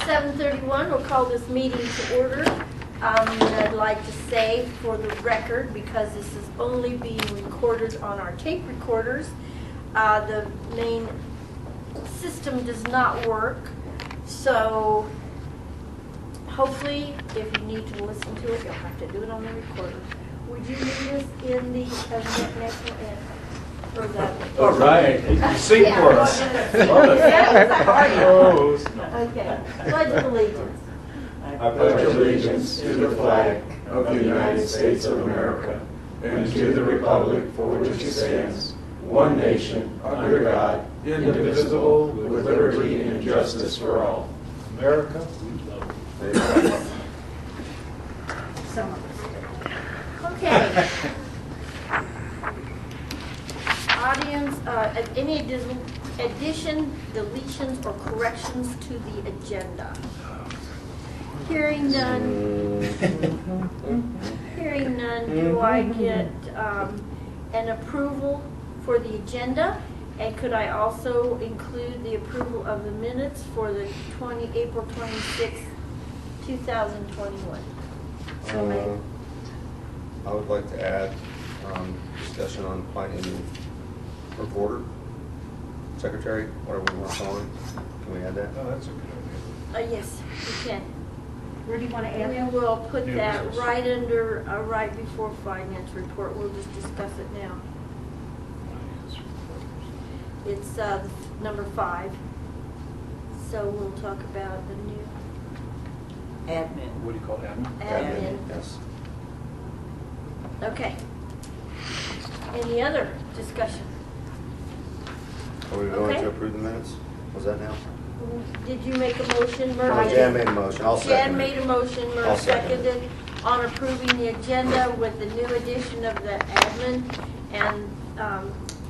7:31, we'll call this meeting to order. I'd like to say for the record, because this is only being recorded on our tape recorders, the main system does not work. So hopefully, if you need to listen to it, you'll have to do it on the recorder. Would you lead us in the national anthem? Or the, all right, you can sing for us. Okay, Pledge of Allegiance. I pledge allegiance to the flag of the United States of America and to the republic for which it stands, one nation, under God, indivisible, with liberty and justice for all. America, we love you. Some of us. Okay. Audience, any addition, deletions, or corrections to the agenda? Hearing none. Hearing none, do I get an approval for the agenda? And could I also include the approval of the minutes for the April 26th, 2021? I would like to add discussion on appointing reporter, secretary, whatever we want to call it. Can we add that? Oh, that's a good idea. Yes, you can. Where do you want to add We that? will put New that business. right under, right before finance report. We'll just discuss it now. It's number 5. So we'll talk about the new Admin. What do you call that? admin. Yes. Okay. Any other discussion? Are we going Okay. to approve the minutes? Was that now? Did you make a motion, Murphy? Oh, Jan made a motion. I'll second Jan it. made a motion, I'll Murph second it. seconded, on approving the agenda with the new addition of the admin and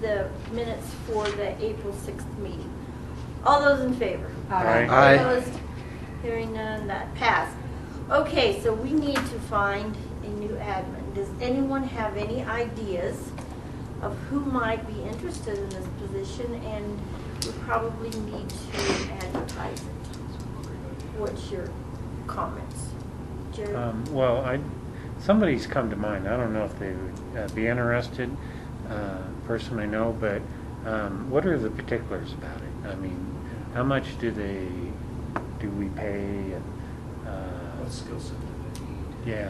the minutes for the April 6th meeting. All those in favor? Aye. Aye. Opposed? Hearing none, that passed. Okay, so we need to find a new admin. Does anyone have any ideas of who might be interested in this position, and we probably need to advertise it? What's your comments? Jerry? Well, somebody's come to mind. I don't know if they would be interested, person I know, but what are the particulars about it? I mean, how much do we pay? And, What skill set do they need?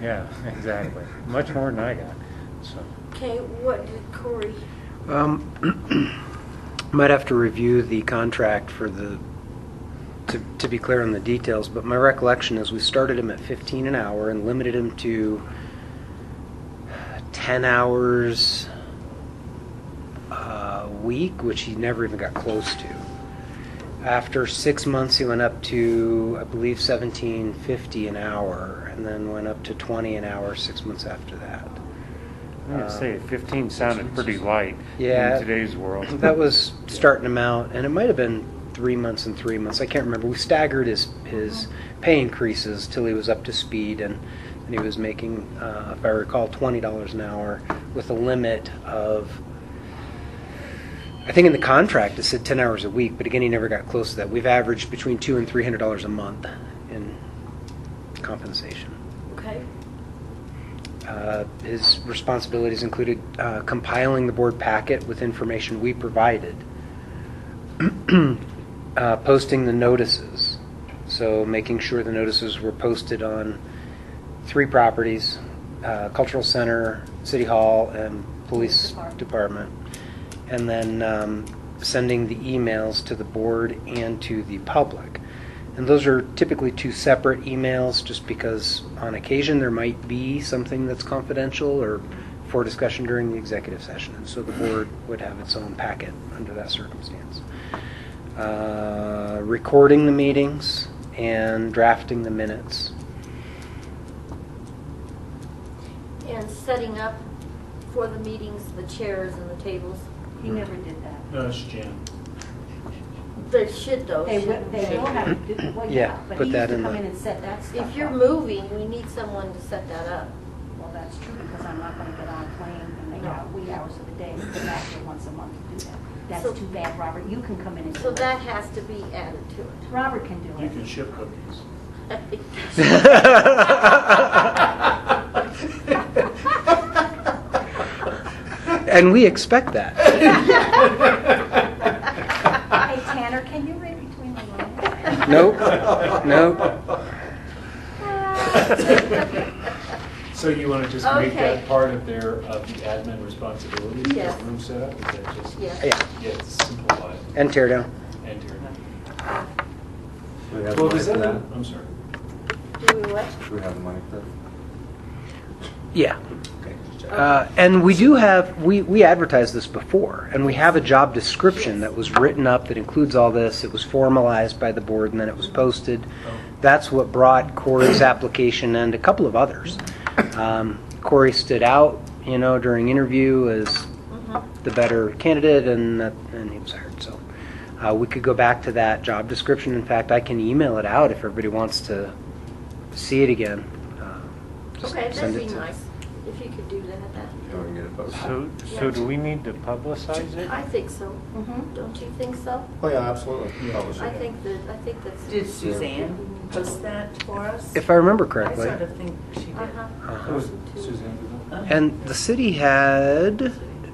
yeah, exactly. Much more than I got. So. Okay, what did Corey? Might have to review the contract for to be clear on the details, but my recollection is we started him at 15 an hour and limited him to 10 hours a week, which he never even got close to. After 6 months, he went up to, I believe, $17.50 an hour, and then went up to 20 an hour 6 months after that. I'm going to say 15 sounded pretty light Yeah, in today's world. That was starting him out, and it might have been 3 months and 3 months. I can't remember. We staggered his pay increases till he was up to speed, and he was making, if I recall, $20 an hour with a limit of, I think in the contract it said 10 hours a week, but again, he never got close to that. We've averaged between $200 and $300 a month in compensation. Okay. His responsibilities included compiling the board packet with information we provided, posting the notices, so making sure the notices were posted on 3 properties, Cultural Center, City Hall, and Police Department, and then sending the emails to the board and to the public. And those are typically 2 separate emails, just because on occasion there might be something that's confidential or for discussion during the executive session. And so the board would have its own packet under that circumstance. Recording the meetings and drafting the minutes. And setting up for the meetings, the chairs and the tables. He never did that. No, it's Jan. They should though. They shouldn't know how to do it. Well, Yeah, but put he that used to in come the- in and set that stuff If you're up. moving, we need someone to set that up. Well, that's true, because I'm not going to get on a plane and make No. out wee hours of the day to go back here once a month to do that. That's So- too bad, Robert. You can come in and do So it. that has to be added to it. Robert can do You it. can ship cookies. And we expect that. Hey, Tanner, can you read between the lines? Nope, nope. So you want to just make Okay. that part of the admin responsibilities, Yes. the room setup? Is that just? Yes. Yeah, Yeah, it's simplified. and tear down. Enter. Do we have the Well, money does for that, that? I'm sorry. Do we what? Do we have the money for that? Yeah. Okay, just check. And we do have, we advertised this before, and we have a job description that was written up that includes all this. It was formalized by the board, and then it was posted. That's what brought Corey's application and a couple of others. Corey stood out, during interview as the better candidate, and he was hired. So we could go back to that job description. In fact, I can email it out if everybody wants to see it again. Just Okay, send that'd it be to- nice, if you could do that. Yeah, we can get it posted. So do we need to publicize it? I think so. Mhm. Don't you think so? Oh, yeah, absolutely. Publish I it. think that's. Did Suzanne post that for us? If I remember I correctly. sort of think she did. Uh-huh. That was Suzanne. wasn't And the city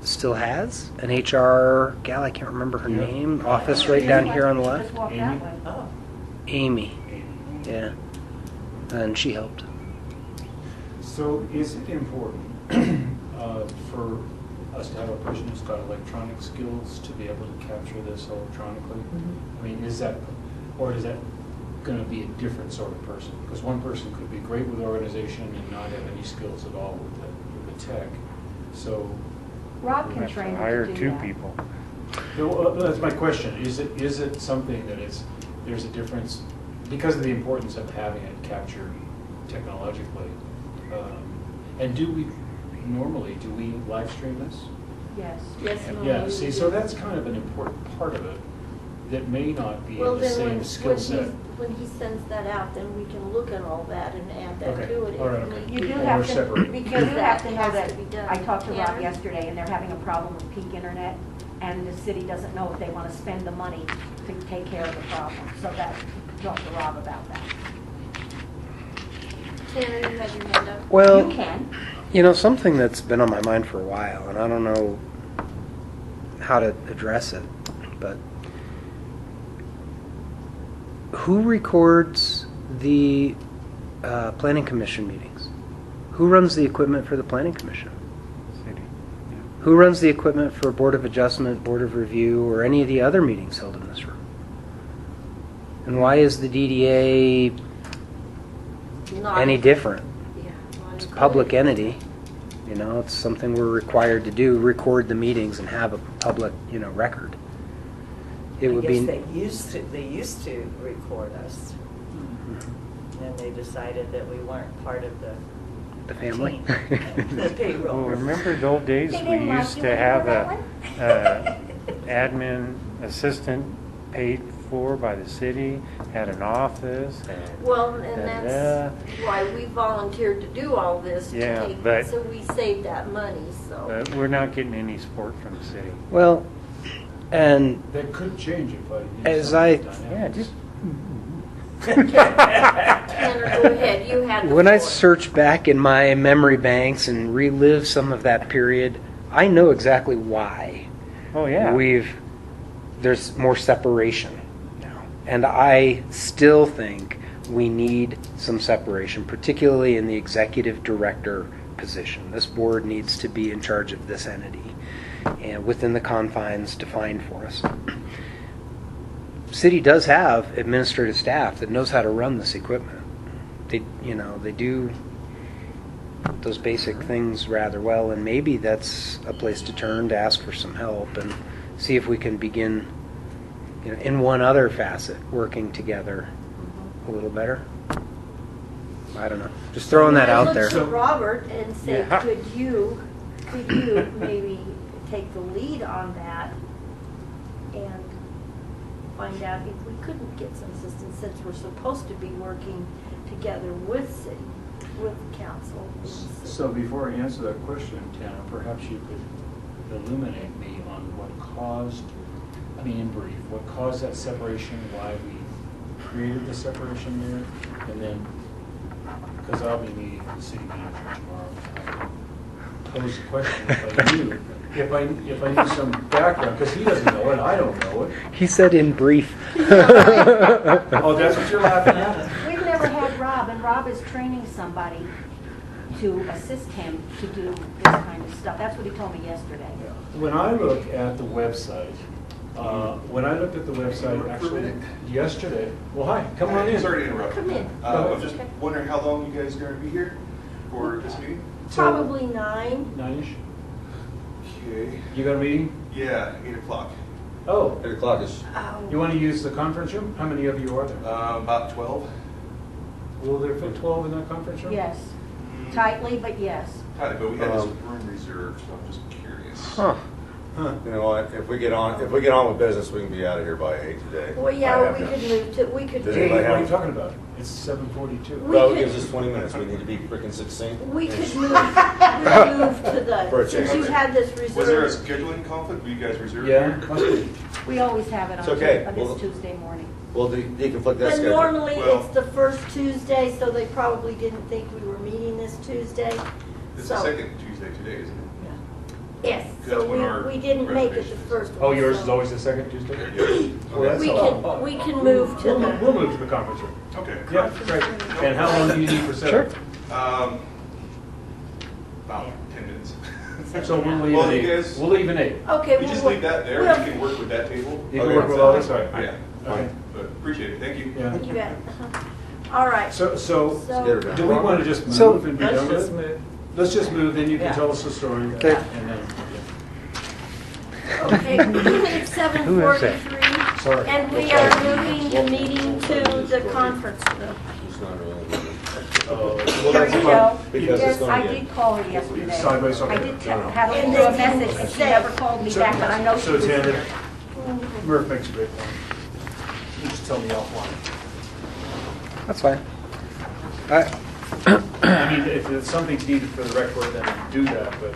still has, an HR gal, I can't remember her Yeah. name, office right down here on the Just left. walk Amy? that way. Oh, Amy, it? yeah. And she helped. So is it important for us to have a person who's got electronic skills to be able to capture this electronically? I mean, is that going to be a different sort of person? Because one person could be great with organization and not have any skills at all with the tech. So Rob We can have to train hire you to do two that. people. that's my question. Is it something that there's a difference because of the importance of having it captured technologically? And do we live stream this? Yes. Yes, no, Yeah, we see, do. so that's kind of an important part of it that may not be Well, in the then same skill set. when he sends that out, then we can look at all that and add that Okay, to it. if all right, we okay. need You do Or have to, separate. you Because do that have to know has that, to be done. I talked to Rob Yeah. yesterday, yesterday, and they're having a problem with peak internet, and the city doesn't know if they want to spend the money to take care of the problem, so that, talk to Rob about that. Tanner, you had your hand up. Well, You can. something that's been on my mind for a while, and I don't know how to address it, but who records the planning commission meetings? Who runs the equipment for the planning commission? City. Who runs the equipment for Board of Adjustment, Board of Review, or any of the other meetings held in this room? And why is the DDA Not- any different? Yeah, not It's a included. public entity. It's something we're required to do, record the meetings and have a public, record. It would I guess be, they used to record us. And they decided that we weren't part of the family. team, the payroll. Well, remember the old days, They we didn't like used you to when you have were a admin assistant paid for by the city, had an office, had Well, and da-da. that's why we volunteered to do all this, Yeah, to take, but- so we saved that money, so. But we're not getting any support from the city. Well, and That could change if I. As I- Yeah, just. Tanner, go ahead, you had the when I floor. search back in my memory banks and relive some of that period, I know exactly why Oh, yeah. there's more separation now. And I still think we need some separation, particularly in the executive director position. This board needs to be in charge of this entity and within the confines defined for us. City does have administrative staff that knows how to run this equipment. They do those basic things rather well, and maybe that's a place to turn to ask for some help and see if we can begin, in one other facet, working together a little better. I don't know. Just throwing that out there. I looked to Robert and said, Yeah. could you maybe take the lead on that and find out if we couldn't get some assistance, since we're supposed to be working together with city, with council. and city. So before I answer that question, Tanner, perhaps you could illuminate me on what caused I mean, in brief, what caused that separation, why we created the separation there, and then, because I'll be meeting with the city manager tomorrow. Pose the question if I knew some background, because he doesn't know it, I don't know it. He said in brief. Oh, that's what you're laughing at? We've never had Rob, and Rob is training somebody to assist him to do this kind of stuff. That's what he told me yesterday. When I look at the website, actually yesterday, well, hi, come on in. Sorry to interrupt. Come in. I'm just wondering how long you guys are going to be here for this meeting? Probably 9. 9-ish? Okay. You got a meeting? Yeah, 8 o'clock. Oh, 8 o'clock is, you want to use the conference room? How many of you are there? About 12. Will there fit 12 in that conference room? Yes, tightly, but yes. Kind of, but we had this room reserved, so I'm just curious. huh. Huh. You know what, if we get on with business, we can be out of here by 8 today. Well, yeah, we could move to, we could Does Hey, do, what anybody are you talking about? It's 7:42. Well, could- it gives us 20 minutes, we need to be freaking succinct. we could move to For a the, since you change. had this reserved. Was there a scheduling conflict? Were you guys reserved? Yeah, here? must be. We always have it on It's okay. this Well- Tuesday morning. We'll deconflict that But schedule. normally Well- it's the first Tuesday, so they probably didn't think we were meeting this Tuesday. It's So- the second Tuesday today, isn't it? Yes, That's so when our we didn't make it the reservation is. first one. Oh, yours so is always the second Tuesday? Yeah. Well, that's all. We can move to We'll the, move to the conference room. Okay. Yeah, great. And how long do you need for setup? About 10 minutes. So we'll leave Well, at you 8. guys- We'll leave at 8. okay. You we'll just work- leave that there, we'll- you can work with that table. You can Okay. work with all this, all right? Yeah, Okay. but appreciate it, thank you. Yeah. You bet. All right. So, Get her done. do we want to just So- move and be done with it? Let's just move, then you can Yeah. tell us the story. Okay. And then, Okay, it's 7:43. Sorry. And we are moving the meeting to the conference room. It's not really. well, Here that's you fine. go. Because Yes, it's gonna I be did call her yesterday. Side by side. I did have And her leave a they can message, and she say- never called me back, but I know she So was it's handed. here. Murph makes a great point. You just tell me offline. That's fine. I mean, if something's needed for the record, then do that, but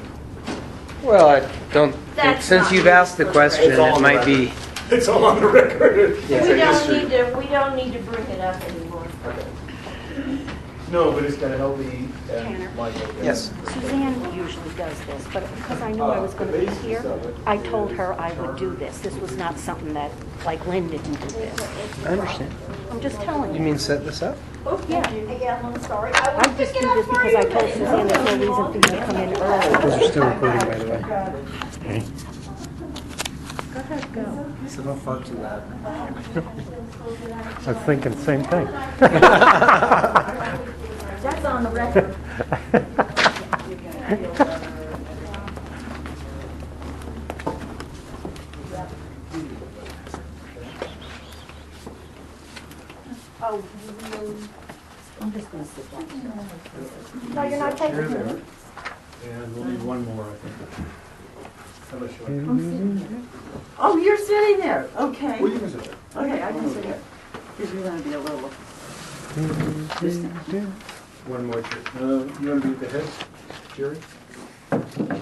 Well, I don't, That's since not you've needed asked the for question, It's all it on the might record. be, it's all on the record. Yeah. It's We a don't history. need to bring it up anymore. No, but it's gonna help me Tanner. and Michael. Yes. Suzanne usually does this, but because I knew I was going to be here, I told her I would do this. This was not something that, like Lynn didn't do this. I understand. I'm just telling You you. mean set this up? Oh, Yeah. Yeah, I'm sorry. I will just pick do it up this for because you, I told but- Suzanne there's no reason for you to come in early. Those are still recording, by the way. Go ahead, go. So don't fart too loud. I was thinking the same thing. That's on the record. Oh, I'm just going to sit down. No, you're not taking You're there. it. And we'll need one more, I think. How about you? Oh, you're sitting there, okay. Well, you can sit there. Okay, I can sit here. Because you're gonna be a little. One more, you wanna be at the head, Jerry?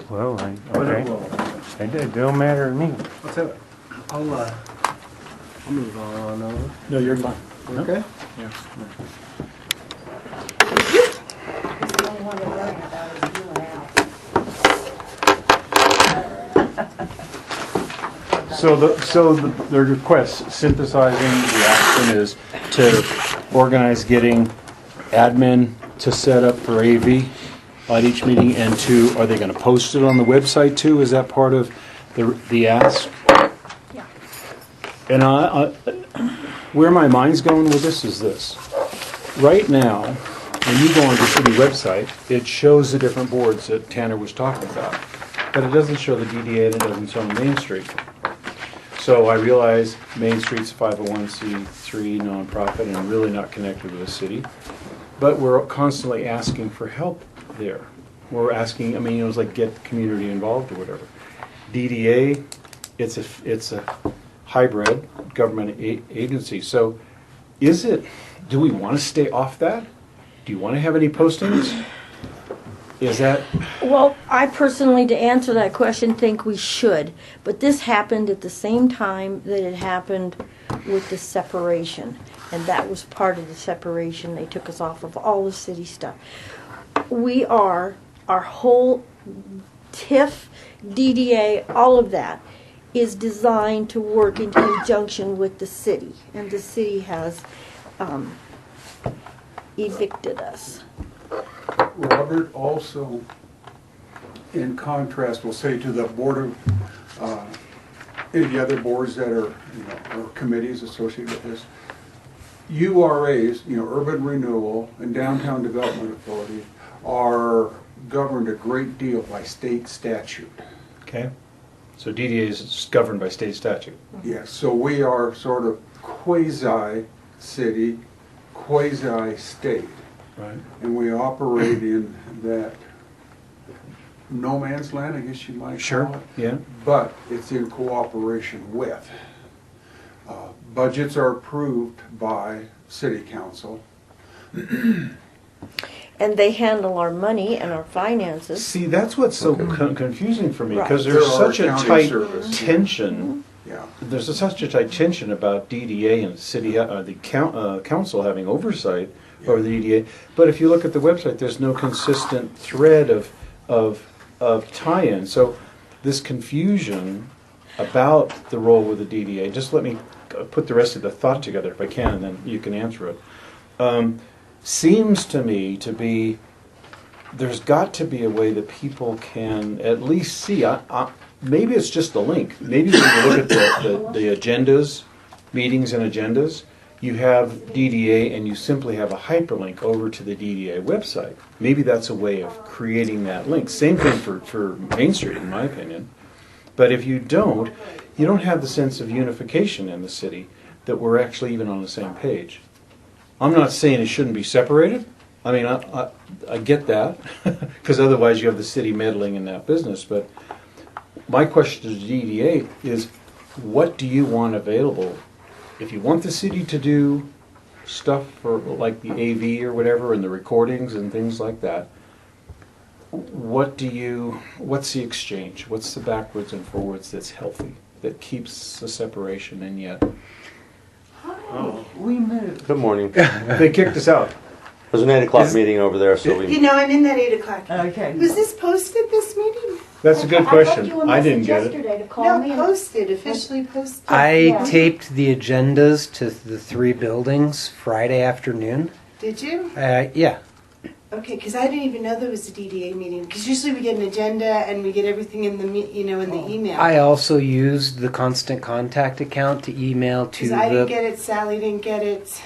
Well, Oh, no, okay. well, It don't matter to me. Let's have it. I'll move on over. No, you're fine. Okay. Yeah. The only one they're worrying about is you and Al. So the request, synthesizing the action is to organize getting admin to set up for AV at each meeting, and to, are they gonna post it on the website too? Is that part of the ask? Yeah. And where my mind's going with this is this. Right now, when you go on the city website, it shows the different boards that Tanner was talking about. But it doesn't show the DDA and it doesn't show Main Street. So I realize Main Street's a 501c3 nonprofit and really not connected with the city. But we're constantly asking for help there. We're asking, I mean, it's like get the community involved or whatever. DDA, it's a hybrid government agency. So do we want to stay off that? Do you want to have any postings? Is that, Well, I personally, to answer that question, think we should. But this happened at the same time that it happened with the separation. And that was part of the separation. They took us off of all the city stuff. Our whole TIF, DDA, all of that is designed to work in conjunction with the city. And the city has evicted us. Robert, also, in contrast, will say to the board of, any of the other boards that are, or committees associated with this, URAs, Urban Renewal and Downtown Development Authority, are governed a great deal by state statute. okay? So DDA is governed by state statute. Yes, so we are sort of quasi-city, quasi-state. Right. And we operate in that no man's land, I guess you might Sure, call it. yeah. But it's in cooperation with. Budgets are approved by city council. And they handle our money and our finances. See, that's what's so confusing for me, Right. because there's There are such a accounting tight service. tension. Yeah. There's such a tight tension about DDA and city, the council having oversight over the DDA. But if you look at the website, there's no consistent thread of tie-in. So this confusion about the role with the DDA, just let me put the rest of the thought together if I can, and then you can answer it. Seems to me to be, there's got to be a way that people can at least see. Maybe it's just the link. Maybe when you look at the agendas, meetings and agendas, you have DDA and you simply have a hyperlink over to the DDA website. Maybe that's a way of creating that link. Same thing for Main Street, in my opinion. But if you don't have the sense of unification in the city that we're actually even on the same page. I'm not saying it shouldn't be separated. I mean, I get that, because otherwise you have the city meddling in that business. But my question to the DDA is, what do you want available? If you want the city to do stuff for like the AV or whatever and the recordings and things like that, what's the exchange? What's the backwards and forwards that's healthy, that keeps the separation and yet We moved. Good morning. they kicked us out? There's an 8 o'clock meeting over there, so we... I'm in that 8 o'clock. Okay. Was this posted, this meeting? That's a good question. I didn't get it. Yesterday to call No, me. posted, officially posted. I taped the agendas to the 3 buildings Friday afternoon. Did you? Yeah. Okay, because I didn't even know there was a DDA meeting. Because usually we get an agenda and we get everything in the in the email. I also used the Constant Contact account to email to Because I didn't get it, Sally didn't get it.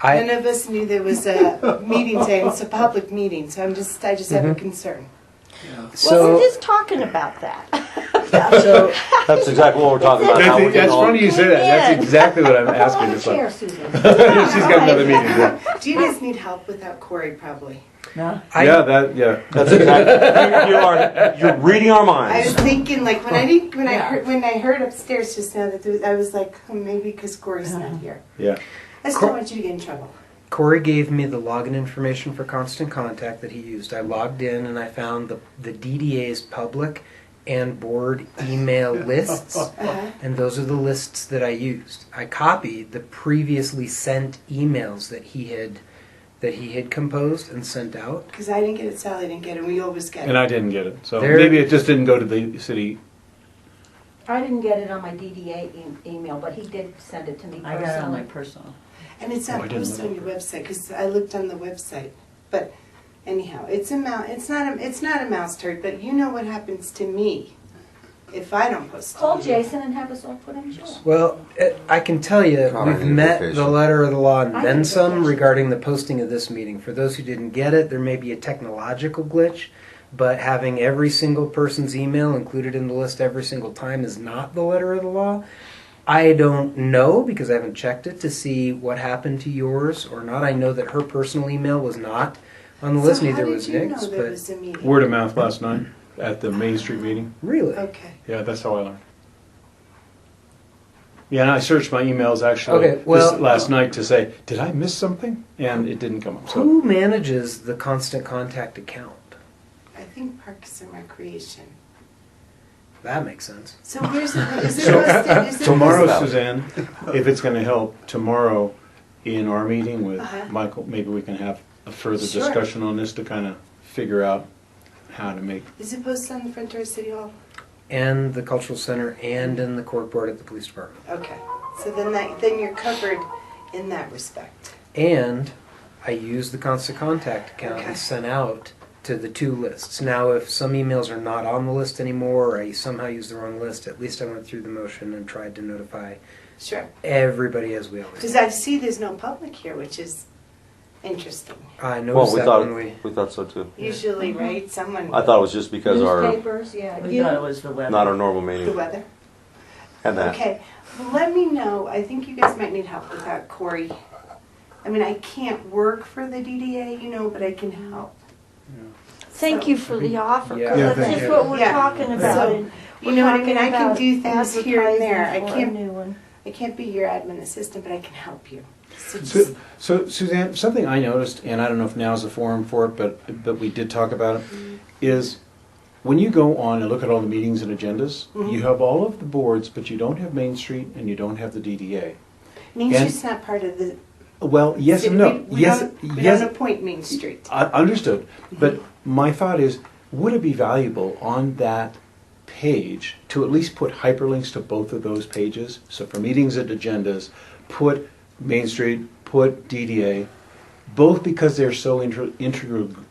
I- None of us knew there was a meeting today. It's a public meeting, so I just have a concern. Well, we're just talking about that. So That's exactly what we're talking about. How we're That's getting on. funny you say that. That's exactly what I'm asking. It's Chair, like, Susan. she's got another meeting. Yeah, Do you guys need help without Corey, probably? No? yeah. That's exactly... You're reading our I was minds. thinking, like, when I heard upstairs just now that I was like, oh, maybe because Corey's not here. Yeah. I just don't want you to get in trouble. Corey gave me the login information for Constant Contact that he used. I logged in and I found the DDA's public and board email lists, and those are the lists that I used. I copied the previously sent emails that he had composed and sent out. Because I didn't get it, Sally didn't get it, we always get it. And I didn't get it. So There- maybe it just didn't go to the city. I didn't get it on my DDA email, but he did send it to me I got it on my personally. personal. And it's Oh, I not didn't posted know. on your website, because I looked on the website. But anyhow, it's not a mouse turd, but you know what happens to me if I don't post it. Call Jason and have us all put in jail. Well, I can tell you, Connor we've needed met vacation. the letter of the law and I then need some vacation. regarding the posting of this meeting. For those who didn't get it, there may be a technological glitch, but having every single person's email included in the list every single time is not the letter of the law. I don't know, because I haven't checked it to see what happened to yours or not. I know that her personal email was not on the list, So neither how was did you Nick's, know there but was a meeting? Word of mouth last night at the Main Street meeting. really. Okay. Yeah, that's how I learned. Yeah, and I searched my emails actually Okay, well- last night to say, did I miss something? And it didn't come up. So Who manages the Constant Contact account? think Parks and Recreation. That makes sense. So where's it, is it So, posted? Is it tomorrow, posted? Suzanne, if it's gonna help, tomorrow in our meeting with Uh-huh. Michael, maybe we can have a further Sure. discussion on this to kind of figure out how to make. Is it posted on the front door of City Hall? And the cultural center and in the cork board at the police department. Okay. So then you're covered in that respect. And I use the constant contact account Okay. and sent out to the 2 lists. Now, if some emails are not on the list anymore, or I somehow used the wrong list, at least I went through the motion and tried to notify Sure. everybody as we always Because do. I see there's no public here, which is interesting. I Well, noticed we that thought, when we... we thought so too. Usually, right? Someone. I thought it was just because Newspapers, yeah. We thought it was the weather. not our normal The meeting weather. had that. Okay. Well, let me know. I think you guys might need help with that, Corey. I mean, I can't work for the DDA, but I can help. Thank you for the offer, Yeah. because Yeah, that's thank just you. what we're Yeah. talking about. So, and you we're know what I talking mean? I can about do things here and there. I advertising for a can't- new one. I can't be your admin assistant, but I can help you. So just, So Suzanne, something I noticed, and I don't know if now's the forum for it, but we did talk about it, is when you go on and look at all the meetings and agendas, you have all of the boards, but you don't have Main Street and you don't have the DDA. Main and- Street's not part of the. Well, yes and no. We Yes, don't yes. appoint Main Street. Understood. But my thought is, would it be valuable on that page to at least put hyperlinks to both of those pages? So for meetings and agendas, put Main Street, put DDA, both because they're so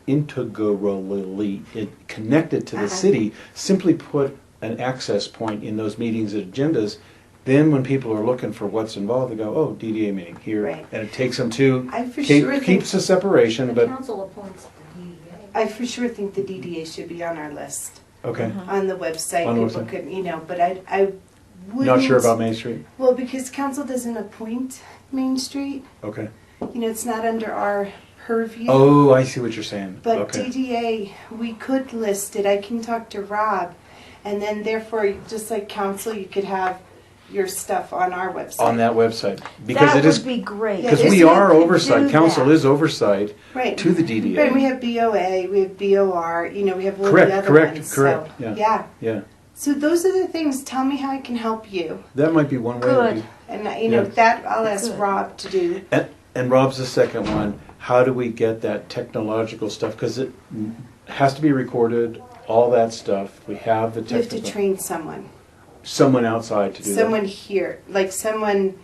integrally connected to the city. Simply put an access point in those meetings and agendas. Then when people are looking for what's involved, they go, oh, DDA meeting here. Right. And it takes them to, I for sure think- keeps the separation, The but, council appoints the DDA. I for sure think the DDA should be on our list, okay. on the website. On the People website. could, but I wouldn't. Not sure about Main Street? Well, because council doesn't appoint Main Street. Okay. It's not under our purview. Oh, I see what you're saying. But Okay. DDA, we could list it. I can talk to Rob, and then therefore, just like council, you could have your stuff on our website. On that website. Because That it is, would be great. Yeah, because there's we no are could oversight, do council that. is oversight Right. to the Right, we DDA. have BOA, we have BOR, we have all Correct, the other correct, ones. correct, So, yeah. Yeah, So those are the things. Tell me how I can help you, that might be one way. to Good. do- and Yeah. that I'll ask Good. Rob to do. And Rob's the second one. How do we get that technological stuff? Because it has to be recorded, all that stuff. We have the You have to technical. train someone. Someone outside to do that. Someone here, like someone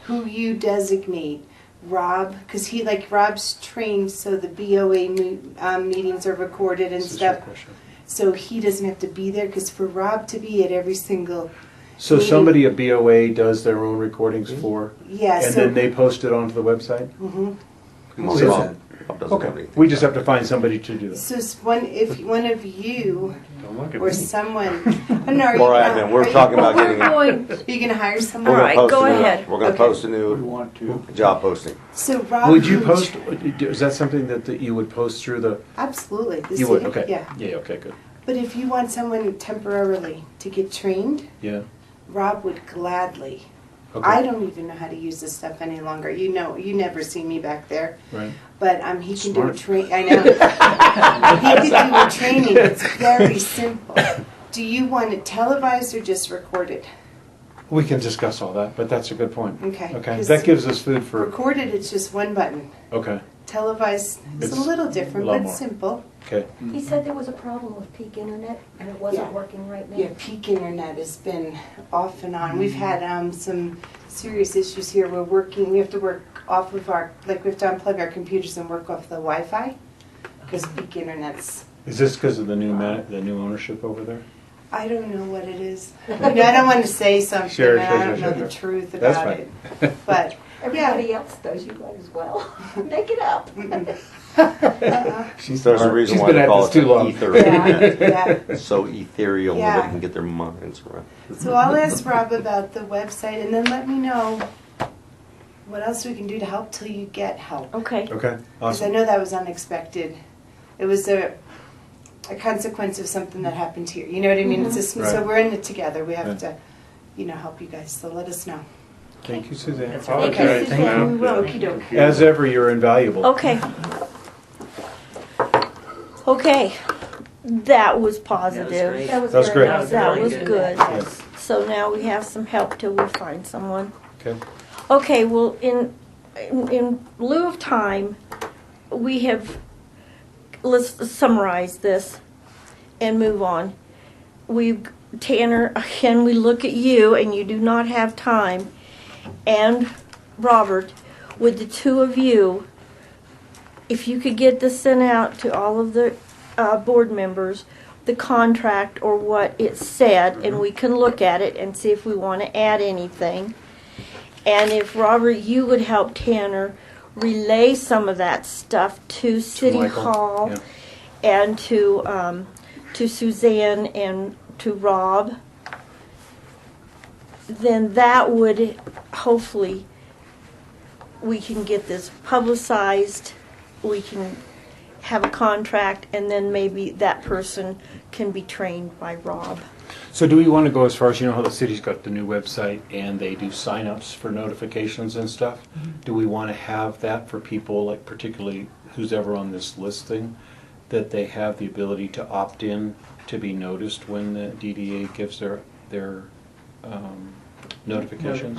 who you designate, Rob, because Rob's trained so the BOA meetings are recorded and This is your stuff. question. So he doesn't have to be there, because for Rob to be at every single, So meeting- somebody at BOA does their own recordings for, yeah, and so. then they post it onto the website? Mhm. Most So- Bob doesn't Okay, have anything. we just have to find somebody to do that. So if one of you Don't look at or me. someone, oh, no, are you Or gonna- admin, we're are you- talking about getting, We're we're going, Are you gonna hire someone? All gonna right, post go a new, ahead. we're gonna Okay. post a We new want to. job posting. So Rob. Would you can- post, is that something that you would post through the, Absolutely. The you would, city, okay. Yeah. Yeah, okay, good. But if you want someone temporarily to get trained, Yeah, Rob would gladly. okay. I don't even know how to use this stuff any longer. You never see me back there. Right. But he can do a Smart. train. I know. He can do a training. It's very simple. Do you want it televised or just recorded? We can discuss all that, but that's a good point. Okay. Okay, 'Cause that gives us food for, Recorded, it's just one button. okay, Televised, it's a It's little different, a lot but more. simple. okay. he said there was a problem with peak internet and it wasn't Yeah. working right now. Yeah, peak internet has been off and on. We've had some serious issues here. We have to work off of we have to unplug our computers and work off the Wi-Fi because peak internet's, Is this because of the new the new ownership over there? I don't know what it is. I don't want to say something Sure, and sure, I don't sure, know sure. the truth That's about fine. it. But Everybody else does, you might as well. Make it up. She's There's a smart. reason She's why been they at call this it too the long. ether. yeah, It's so ethereal, Yeah. nobody can get their minds around. so I'll ask Rob about the website and then let me know what else we can do to help till you get help. Okay. Okay, Because I awesome. know that was unexpected. It was a consequence of something that happened here. You know what I mean? It's just, So Right. we're in it together. We have Right. to, help you guys. So let us know. Thank you, Suzanne. That's Thank you, Apologize Suzanne. now. We will. Okey doke. As ever, you're invaluable. Okay. Okay. That was positive. great. That was That's very great. nice. That Really was good. good. Yes. So now we have some help till we find someone. Okay. Okay, well, in lieu of time, we have, let's summarize this and move on. Tanner, again, we look at you, and you do not have time, and Robert, with the two of you, if you could get this sent out to all of the board members, the contract or what it said, and we can look at it and see if we want to add anything. And if, Robert, you would help Tanner relay some of that stuff to City Michael, Hall yeah. and to Suzanne and to Rob, then that would, hopefully, we can get this publicized, we can have a contract, and then maybe that person can be trained by Rob. So do we want to go as far as, you know how the city's got the new website and they do sign-ups for notifications and stuff? Do we want to have that for people, like particularly who's ever on this list thing, that they have the ability to opt in to be noticed when the DDA gives their notifications?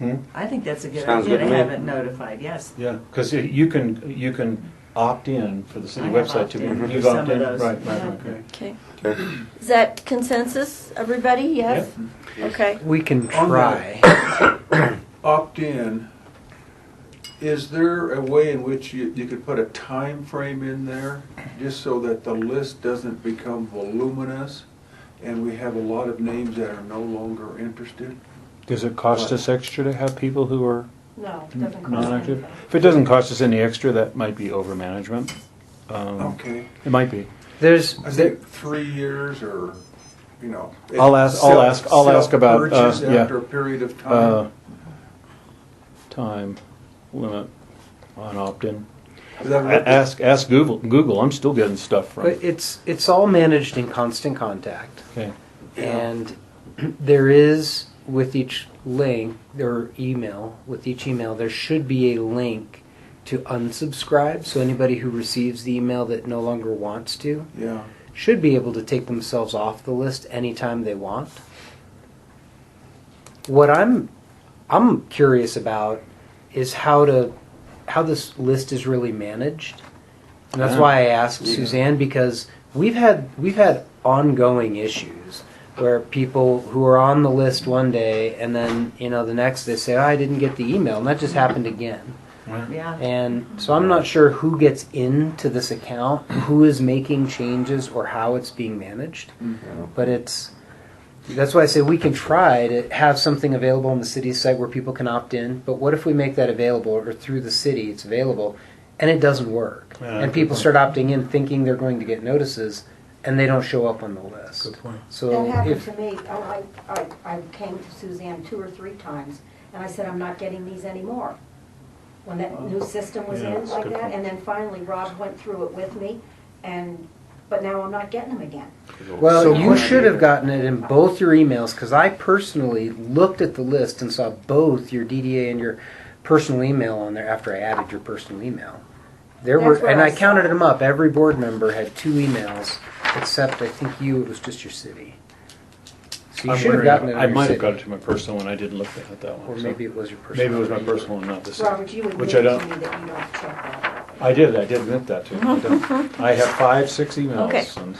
Notified. I think that's a good Sounds idea good to to me. have it notified, yes. Yeah, because you can opt in for the city I have website to be. opted in for You've some opted of in? those. Right, Yeah. okay. Okay. Is that consensus, everybody? Yes? Okay. We can On try. Opt-in, is there a way in which you could put a time frame in there, just so that the list doesn't become voluminous, and we have a lot of names that are no longer interested? Does it cost us extra to have people who are No, it doesn't cost non-active? anything. If it doesn't cost us any extra, that might be over management. Okay. It might be. I think 3 years or, you know. I'll ask about, self-purchase yeah. after a period of time. Time limit on opt-in. Is that what- Ask Google. I'm still getting stuff from. But it's all managed in constant contact. Okay. And there is, with each link or email, with each email, there should be a link to unsubscribe. So anybody who receives the email that no longer wants to Yeah. should be able to take themselves off the list anytime they want. What I'm curious about is how this list is really managed. And that's why I asked Suzanne, because we've had ongoing issues where people who are on the list one day and then, the next they say, oh, I didn't get the email, and that just happened again. Yeah. And so I'm not sure who gets into this account, who is making changes, or how it's being managed. But that's why I say we can try to have something available on the city's site where people can opt in. But what if we make that available, or through the city it's available, and it doesn't work? And people start opting in thinking they're going to get notices, and they don't show up on the list. Good point. So That happened if to me. I came to Suzanne 2 or 3 times, and I said, I'm not getting these anymore. When that new system was Yeah, in that's a like good that, point. and then finally Rob went through it with me, but now I'm not getting them again. Well, So you much- should have gotten it in both your emails, because I personally looked at the list and saw both your DDA and your personal email on there after I added your personal email. There That's were, where and I I counted saw it. them up. Every board member had 2 emails, except I think it was just your city. So you I'm should have wondering, gotten it. I on your might have city. got it to my personal one. I didn't look at that one. Or so. maybe it was your personal. Maybe it was my personal one, not the city. Robert, you Which admitted I don't. to me that you don't check that. I did admit that to you. I don't. I have 5-6 emails. Okay. and-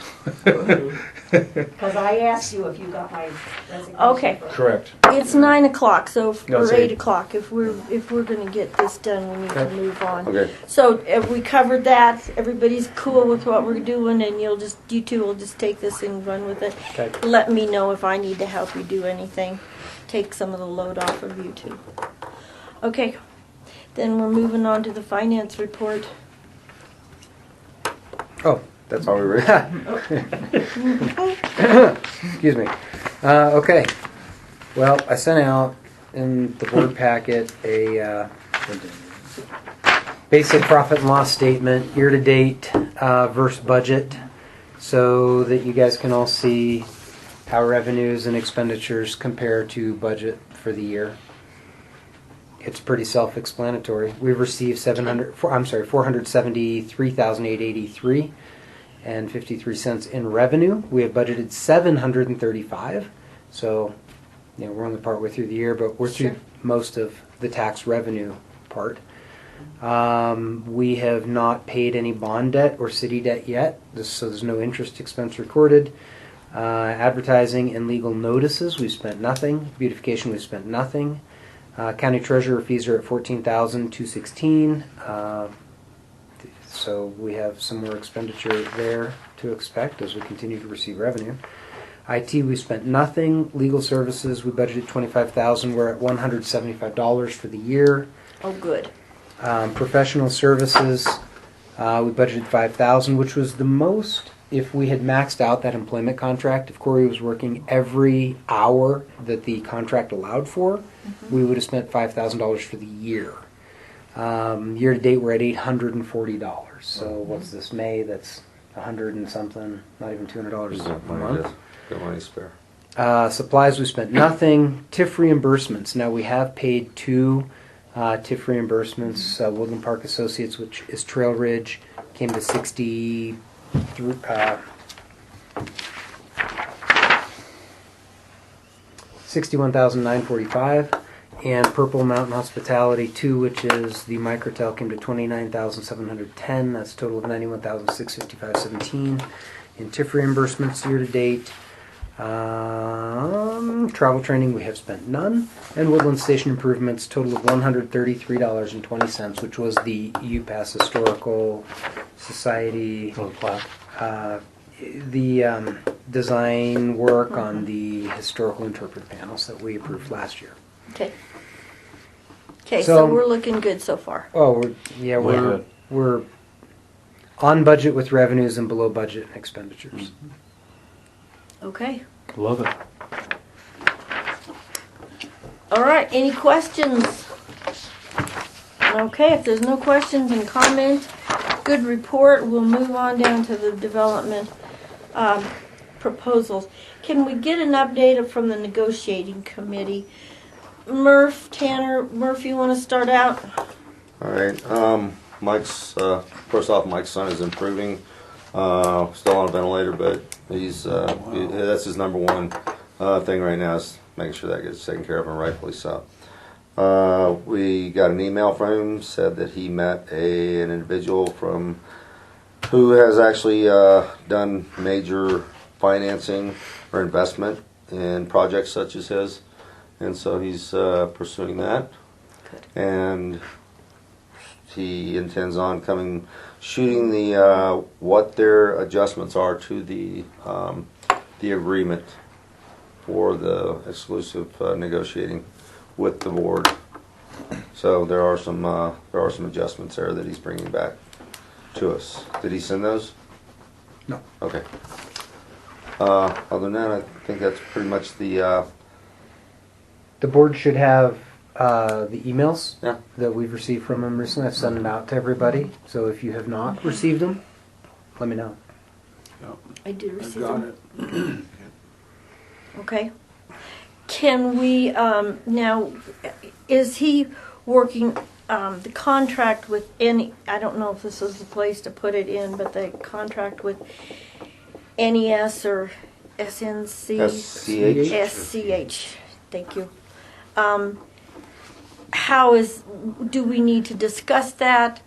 Because I asked you if you got my resignation. Okay. Correct. It's 9 o'clock, so No, or it's 8 8. o'clock. If we're going to get this done, we need to Okay. move on. Okay. So have we covered that? Everybody's cool with what we're doing, and you two will just take this and run with it. Okay. Let me know if I need to help you do anything. Take some of the load off of you too. Okay. Then we're moving on to the finance report. Oh, that's all we were. Excuse me. Okay. Well, I sent out in the board packet a basic profit and loss statement, year to date versus budget, so that you guys can all see how revenues and expenditures compare to budget for the year. It's pretty self-explanatory. We've received 473,883, and 53 cents in revenue. We have budgeted $735. So, we're only partway through the year, but we're through most of the tax revenue part. We have not paid any bond debt or city debt yet, so there's no interest expense recorded. Advertising and legal notices, we've spent nothing. Beautification, we've spent nothing. County treasurer fees are at $14,216. So we have some more expenditure there to expect as we continue to receive revenue. IT, we spent nothing. Legal services, we budgeted $25,000. We're at $175 for the year. Oh, good. Professional services, we budgeted $5,000, which was the most if we had maxed out that employment contract. If Corey was working every hour that the contract allowed for, we would have spent $5,000 for the year. Year to date, we're at $840. So what's this, May? That's $100 and something, not even $200 a month. Got money spare. Supplies, we spent nothing. TIF reimbursements. Now we have paid 2 TIF reimbursements. Woodland Park Associates, which is Trail Ridge, came to $61,945. And Purple Mountain Hospitality 2, which is the Microtel, came to $29,710. That's a total of $91,655.17 in TIF reimbursements year to date. Travel training, we have spent none. And Woodland Station improvements, total of $133.20, which was the UPass Historical Society the design work on the historical interpretive panels that we approved last year. Okay. Okay, so we're looking good so far. Oh, we're on budget with revenues and below budget expenditures. Okay. Love it. All right, any questions? Okay, if there's no questions and comment, good report. We'll move on down to the development proposals. Can we get an update from the negotiating committee? Tanner, you want to start out? All right. First off, Mike's son is improving. Still on a ventilator, but that's his number one thing right now is making sure that gets taken care of, and rightfully so. We got an email from him, said that he met an individual who has actually done major financing or investment in projects such as his, and so he's pursuing that. Good. And he intends on shooting what their adjustments are to the agreement for the exclusive negotiating with the board. So there are some adjustments there that he's bringing back to us. Did he send those? No. Okay. Other than that, I think that's pretty much the board should have the emails Yeah. that we've received from him recently. I've sent them out to everybody. So if you have not received them, let me know. I did receive Got them. it. Okay. Can we, now, is he working the contract with I don't know if this is the place to put it in, but the contract with NES or SNC? SCH. Thank you. Do we need to discuss that?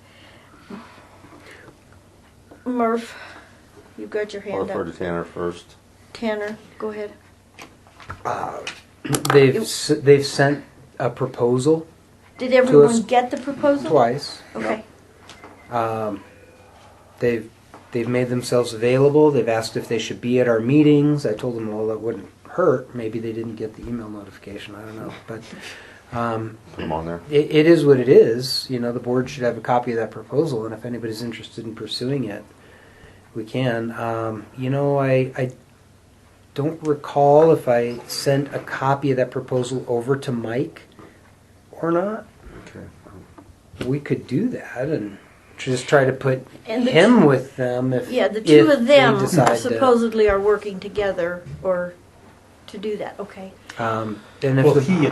Murph, you got your I'll hand refer up. to Tanner first. Tanner, go ahead. They've sent a proposal Did everyone us get the proposal? twice. Okay. They've made themselves available. They've asked if they should be at our meetings. I told them, well, that wouldn't hurt. Maybe they didn't get the email notification. I don't know, but Put them on there. it is what it is. The board should have a copy of that proposal, and if anybody's interested in pursuing it, we can. I don't recall if I sent a copy of that proposal over to Mike or not. Okay. We could do that and just try to put And him with them if The two if of they them decide to. supposedly are working together or to do that. Okay. And if Well, the, he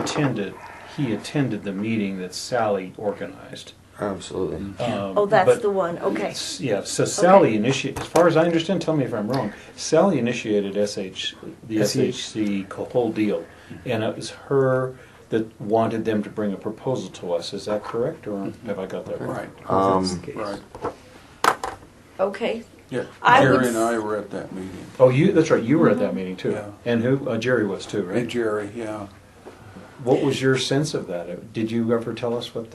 attended the meeting that Sally organized. Absolutely. Oh, that's but the one, okay. Yeah, so Sally Okay. initiated, as far as I understand, tell me if I'm wrong, Sally initiated the SHC whole deal, and it was her that wanted them to bring a proposal to us. Is that correct, or have I got that right? Right. Okay. Yeah, I would Jerry and I s- were at that meeting. Oh, that's right, you were at that meeting too. Yeah. And who? Jerry was too, right? And Jerry, yeah. What was your sense of that? Did you ever tell us what?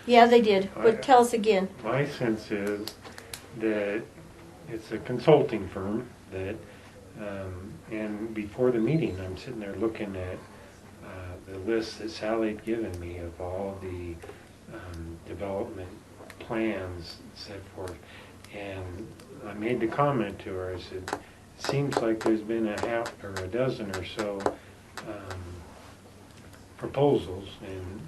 Yeah, they did, but tell us again. My sense is that it's a consulting firm that, and before the meeting, I'm sitting there looking at the list that Sally had given me of all the development plans set forth. And I made the comment to her, I said, it seems like there's been a half or a dozen or so proposals and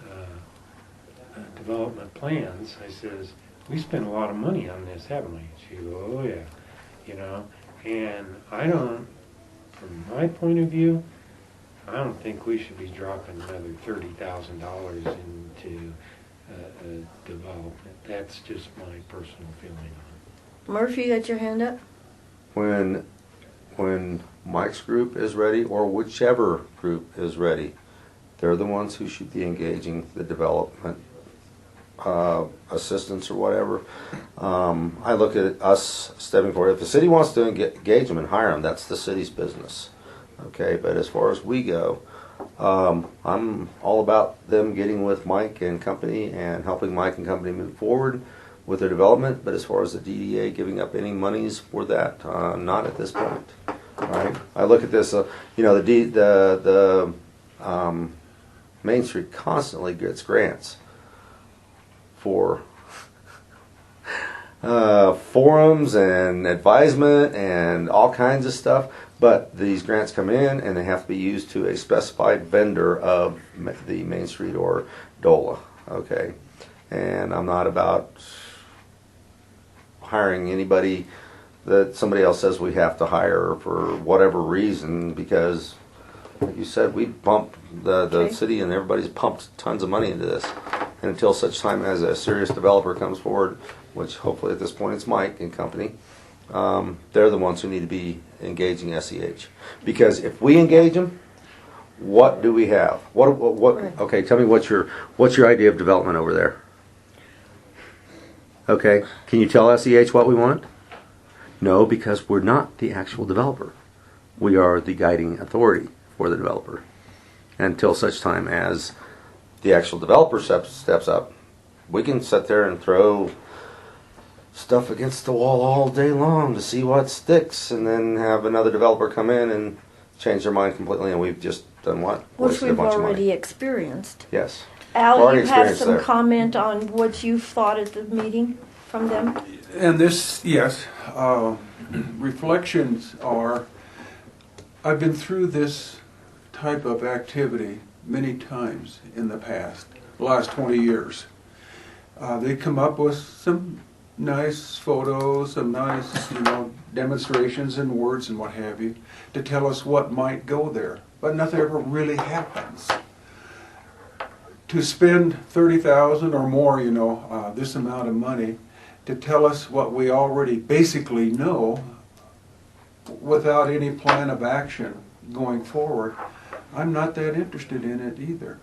development plans. I says, we spent a lot of money on this, haven't we? She goes, oh yeah, you know, and I don't, from my point of view, I don't think we should be dropping another $30,000 into development. That's just my personal feeling on Murphy, you got your hand up? When Mike's group is ready, or whichever group is ready, they're the ones who should be engaging the development assistance or whatever. I look at us stepping forward. If the city wants to engage them and hire them, that's the city's business. Okay, but as far as we go, I'm all about them getting with Mike and company and helping Mike and company move forward with their development. But as far as the DDA giving up any monies for that, not at this point. All right, I look at this. The Main Street constantly gets grants for forums and advisement and all kinds of stuff, but these grants come in and they have to be used to a specified vendor of the Main Street or DOLA, okay? And I'm not about hiring anybody that somebody else says we have to hire for whatever reason, because like you said, we pumped the city and everybody's pumped tons of money into this. And until such time as a serious developer comes forward, which hopefully at this point it's Mike and company, they're the ones who need to be engaging SEH. Because if we engage them, what do we have? What? Right. Okay, tell me what's your idea of development over there? Okay, can you tell SEH what we want? No, because we're not the actual developer. We are the guiding authority for the developer. Until such time as the actual developer steps up, we can sit there and throw stuff against the wall all day long to see what sticks, and then have another developer come in and change their mind completely, and we've just done what? Which Wasted a we've bunch of money. already experienced. Yes. Al, Already you have experienced some there. comment on what you thought at the meeting from them? And this, yes, reflections are, I've been through this type of activity many times in the past, the last 20 years. They come up with some nice photos, some nice, demonstrations and words and what have you, to tell us what might go there, but nothing ever really happens. To spend $30,000 or more, this amount of money, to tell us what we already basically know without any plan of action going forward, I'm not that interested in it either.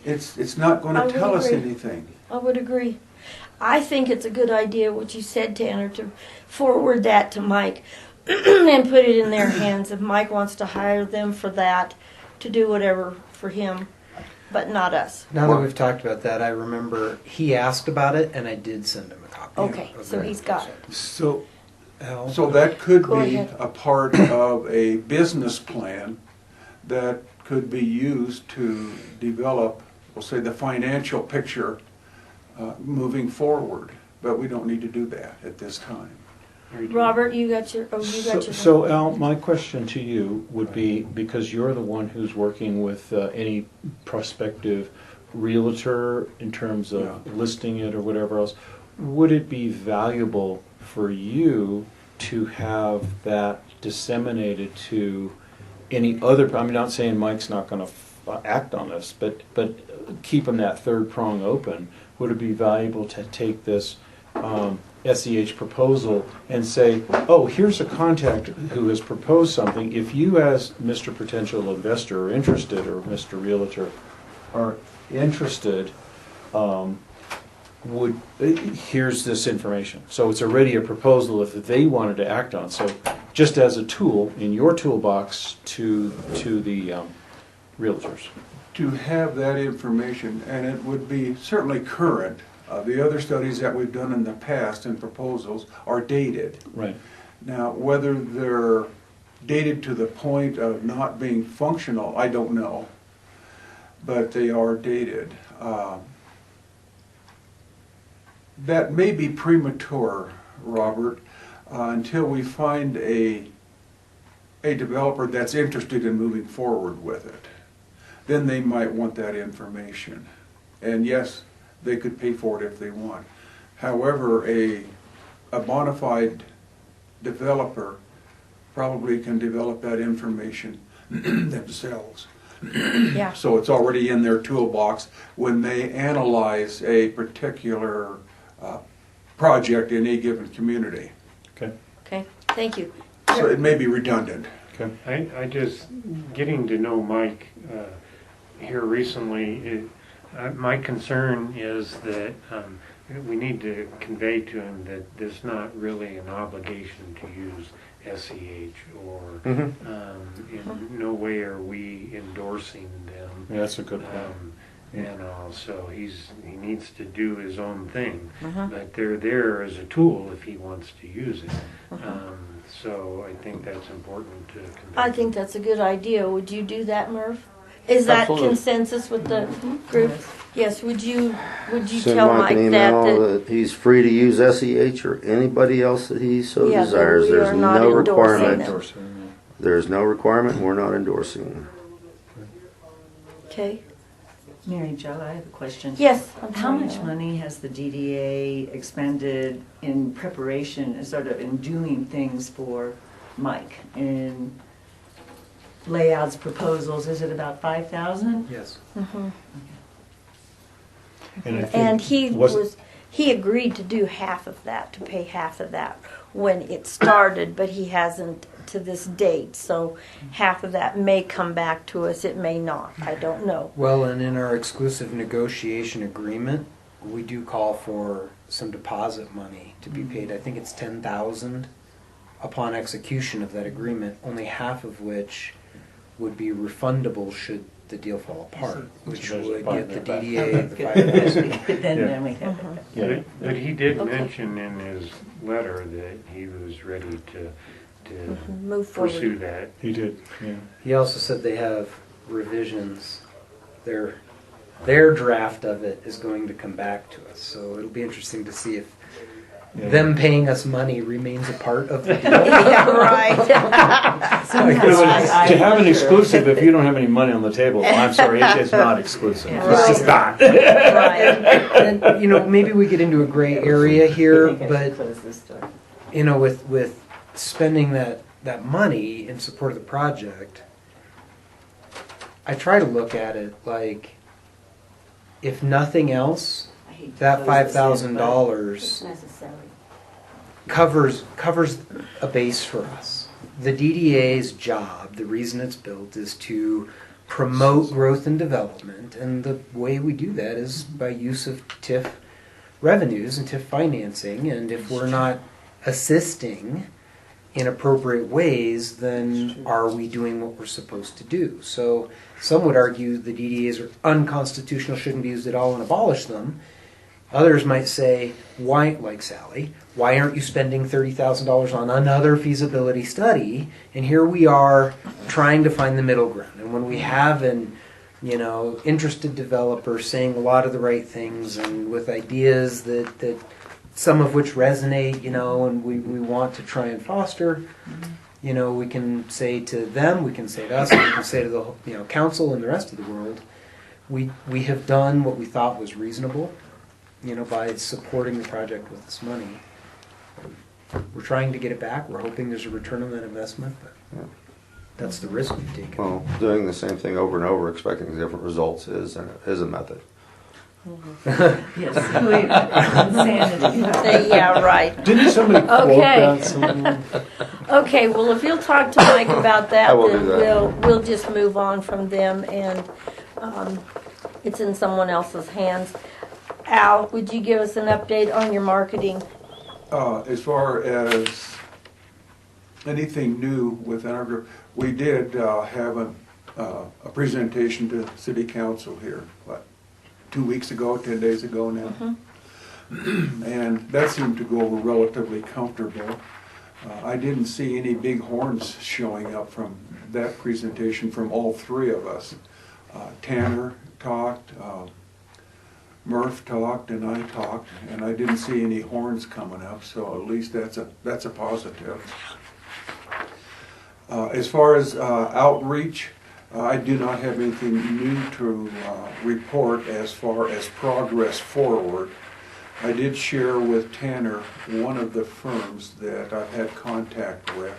It's not going I to would tell us agree. anything. I would agree. I think it's a good idea what you said, Tanner, to forward that to Mike and put it in their hands. If Mike wants to hire them for that, to do whatever for him, but not us. Now that we've talked about that, I remember he asked about it, and I did send him a copy. Okay, of so it. he's got it. So, Al? so that could Go be ahead. a part of a business plan that could be used to develop, we'll say, the financial picture moving forward. But we don't need to do that at this time. Robert, you got your. Oh, you got your. So Al, my question to you would be, because you're the one who's working with any prospective realtor in terms of listing it or whatever else, would it be valuable for you to have that disseminated to any other? I'm not saying Mike's not going to act on this, but keeping that third prong open, would it be valuable to take this SEH proposal and say, oh, here's a contact who has proposed something. If you as Mr. Potential Investor are interested, or Mr. Realtor are interested, here's this information. So it's already a proposal if they wanted to act on. So just as a tool in your toolbox to the realtors. To have that information, and it would be certainly current. The other studies that we've done in the past and proposals are dated. Right. Now, whether they're dated to the point of not being functional, I don't know. But they are dated. That may be premature, Robert, until we find a developer that's interested in moving forward with it. Then they might want that information. And yes, they could pay for it if they want. However, a bona fide developer probably can develop that information themselves. Yeah. So it's already in their toolbox when they analyze a particular project in a given community. Okay. Okay, thank you. So it may be redundant. Okay. I just, getting to know Mike here recently, my concern is that we need to convey to him that there's not really an obligation to use SEH, or in no way are we endorsing them. Yeah, that's a good point. So he needs to do his own thing, but they're there as a tool if he wants to use it. So I think that's important to convey. I think that's a good idea. Would you do that, Murph? Is that Absolutely. consensus with the group? Yes, would you Send tell Mike an Mike that? email that he's free to use SEH or anybody else that he so Yeah, that desires. we There's are not no endorsing requirement. them. There's no requirement. We're not endorsing. Okay. Mary Jo, I have a question. Yes. How much money has the DDA expended in preparation, sort of in doing things for Mike? In layouts, proposals, is it about 5,000? Yes. And I think And he agreed to do half of that, to pay half of that when it started, but he hasn't to this date. So half of that may come back to us, it may not. I don't know. Well, and in our exclusive negotiation agreement, we do call for some deposit money to be paid. I think it's $10,000 upon execution of that agreement, only half of which would be refundable should the deal fall apart, which would get the DDA the $5,000. Then we have Yeah. But he did mention in his letter that he was ready to Move forward. pursue that. He did. Yeah. He also said they have revisions. Their draft of it is going to come back to us, so it'll be interesting to see if them paying us money remains a part of the deal. Yeah, right. To have an exclusive, if you don't have any money on the table, I'm sorry, it's not exclusive. It's Right. just not. Right. And, maybe we get into a gray area here, but close this door. with spending that money in support of the project, I try to look at it like, if nothing else, I hate to that close this in, but- $5,000 Necessary. covers a base for us. The DDA's job, the reason it's built, is to promote growth and development, and the way we do that is by use of TIF revenues and TIF financing, and if we're not assisting in appropriate ways, then are we doing what we're supposed to do? So some would argue the DDAs are unconstitutional, shouldn't be used at all, and abolish them. Others might say, why, like Sally, why aren't you spending $30,000 on another feasibility study? And here we are trying to find the middle ground. And when we have an interested developer saying a lot of the right things and with ideas that some of which resonate, and we want to try and foster, we can say to them, we can say to us, we can say to the council and the rest of the world, we have done what we thought was reasonable, by supporting the project with this money. We're trying to get it back. We're hoping there's a return on that investment. But That's the risk we've taken. Well, doing the same thing over and over, expecting different results is a method. Yes, insanity. Yeah, right. Didn't somebody quote Okay. that somewhere? Okay, well, if you'll talk to Mike about that, I will then do that. we'll just move on from them, and it's in someone else's hands. Al, would you give us an update on your marketing? As far as anything new within our group, we did have a presentation to City Council here, 2 weeks ago, 10 days ago now. And that seemed to go over relatively comfortable. I didn't see any big horns showing up from that presentation from all three of us. Tanner talked, Murph talked, and I talked, and I didn't see any horns coming up, so at least that's a positive. As far as outreach, I do not have anything new to report as far as progress forward. I did share with Tanner one of the firms that I've had contact with.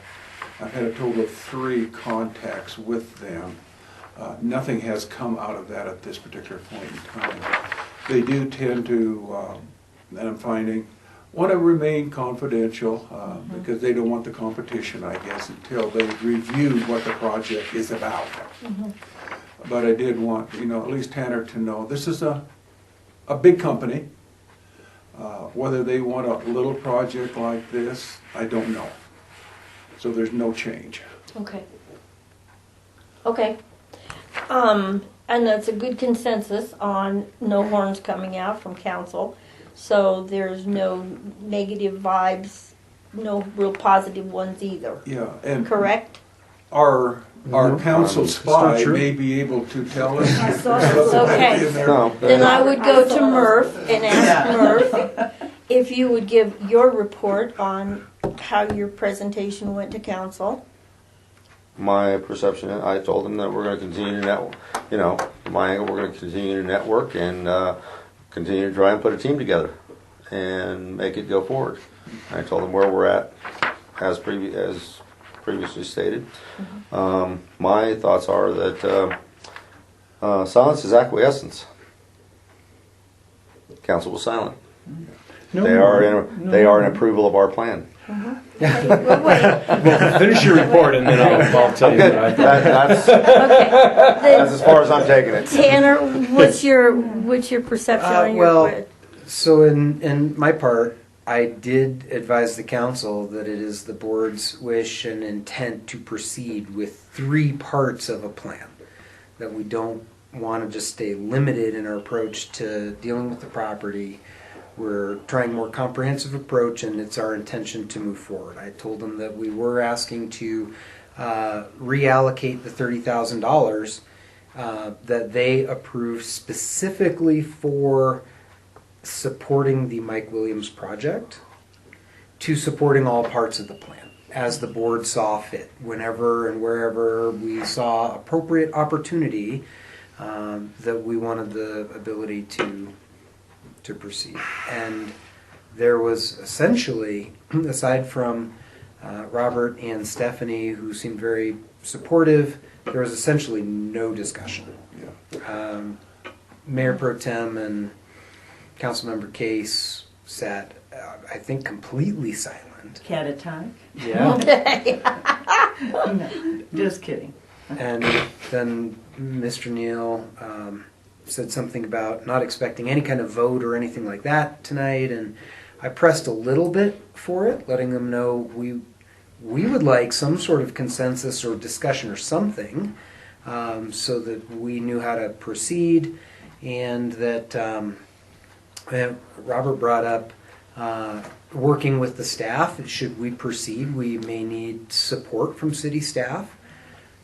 I've had a total of 3 contacts with them. Nothing has come out of that at this particular point in time. They do tend to, and I'm finding, want to remain confidential because they don't want the competition, I guess, until they review what the project is about. But I did want, at least Tanner to know this is a big company. Whether they want a little project like this, I don't know. So there's no change. Okay. Okay. And that's a good consensus on no horns coming out from council. So there's no negative vibes, no real positive ones either. Yeah, and Correct? our council It's spy not true. may be able to tell us. Okay. in there. No, Then I would go to Murph and ask Murph if you would give your report on how your presentation went to council. My perception, I told them that we're going to continue to network, my angle, we're going to continue to network and continue to try and put a team together and make it go forward. I told them where we're at, as previously stated. My thoughts are that silence is acquiescence. Council was silent. They are in approval of our plan. Okay, well, wait. Well, finish your report and then I'll tell you what I thought. That's Okay. as far as I'm taking it. Tanner, what's your perception on your Well, so in my part, I did advise the council that it is the board's wish and intent to proceed with 3 parts of a plan. That we don't want to just stay limited in our approach to dealing with the property. We're trying a more comprehensive approach, and it's our intention to move forward. I told them that we were asking to reallocate the $30,000 that they approved specifically for supporting the Mike Williams project to supporting all parts of the plan as the board saw fit, whenever and wherever we saw appropriate opportunity, that we wanted the ability to proceed. And there was essentially, aside from Robert and Stephanie, who seemed very supportive, there was essentially no discussion. Yeah. Mayor Pro Tem and Councilmember Case sat, I think, completely silent. Catatonic? Yeah. No, just kidding. And then Mr. Neal said something about not expecting any kind of vote or anything like that tonight, and I pressed a little bit for it, letting them know we would like some sort of consensus or discussion or something, so that we knew how to proceed, and that Robert brought up working with the staff. Should we proceed, we may need support from city staff.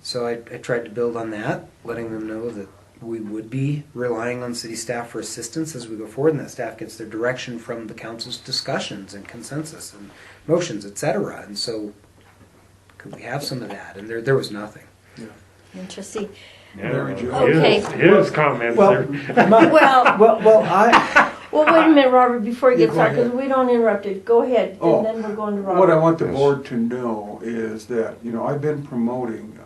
So I tried to build on that, letting them know that we would be relying on city staff for assistance as we go forward, and that staff gets their direction from the council's discussions and consensus and motions, etc. And so, could we have some of that? And there was nothing. Interesting. Mary Jo. Okay. His comments Well, are. Well, well, wait a minute, Robert, before you Yeah, get go started, ahead. because we don't interrupt it. Go ahead, Oh, and then we're going to Robert. What I want the board to know is that, I've been promoting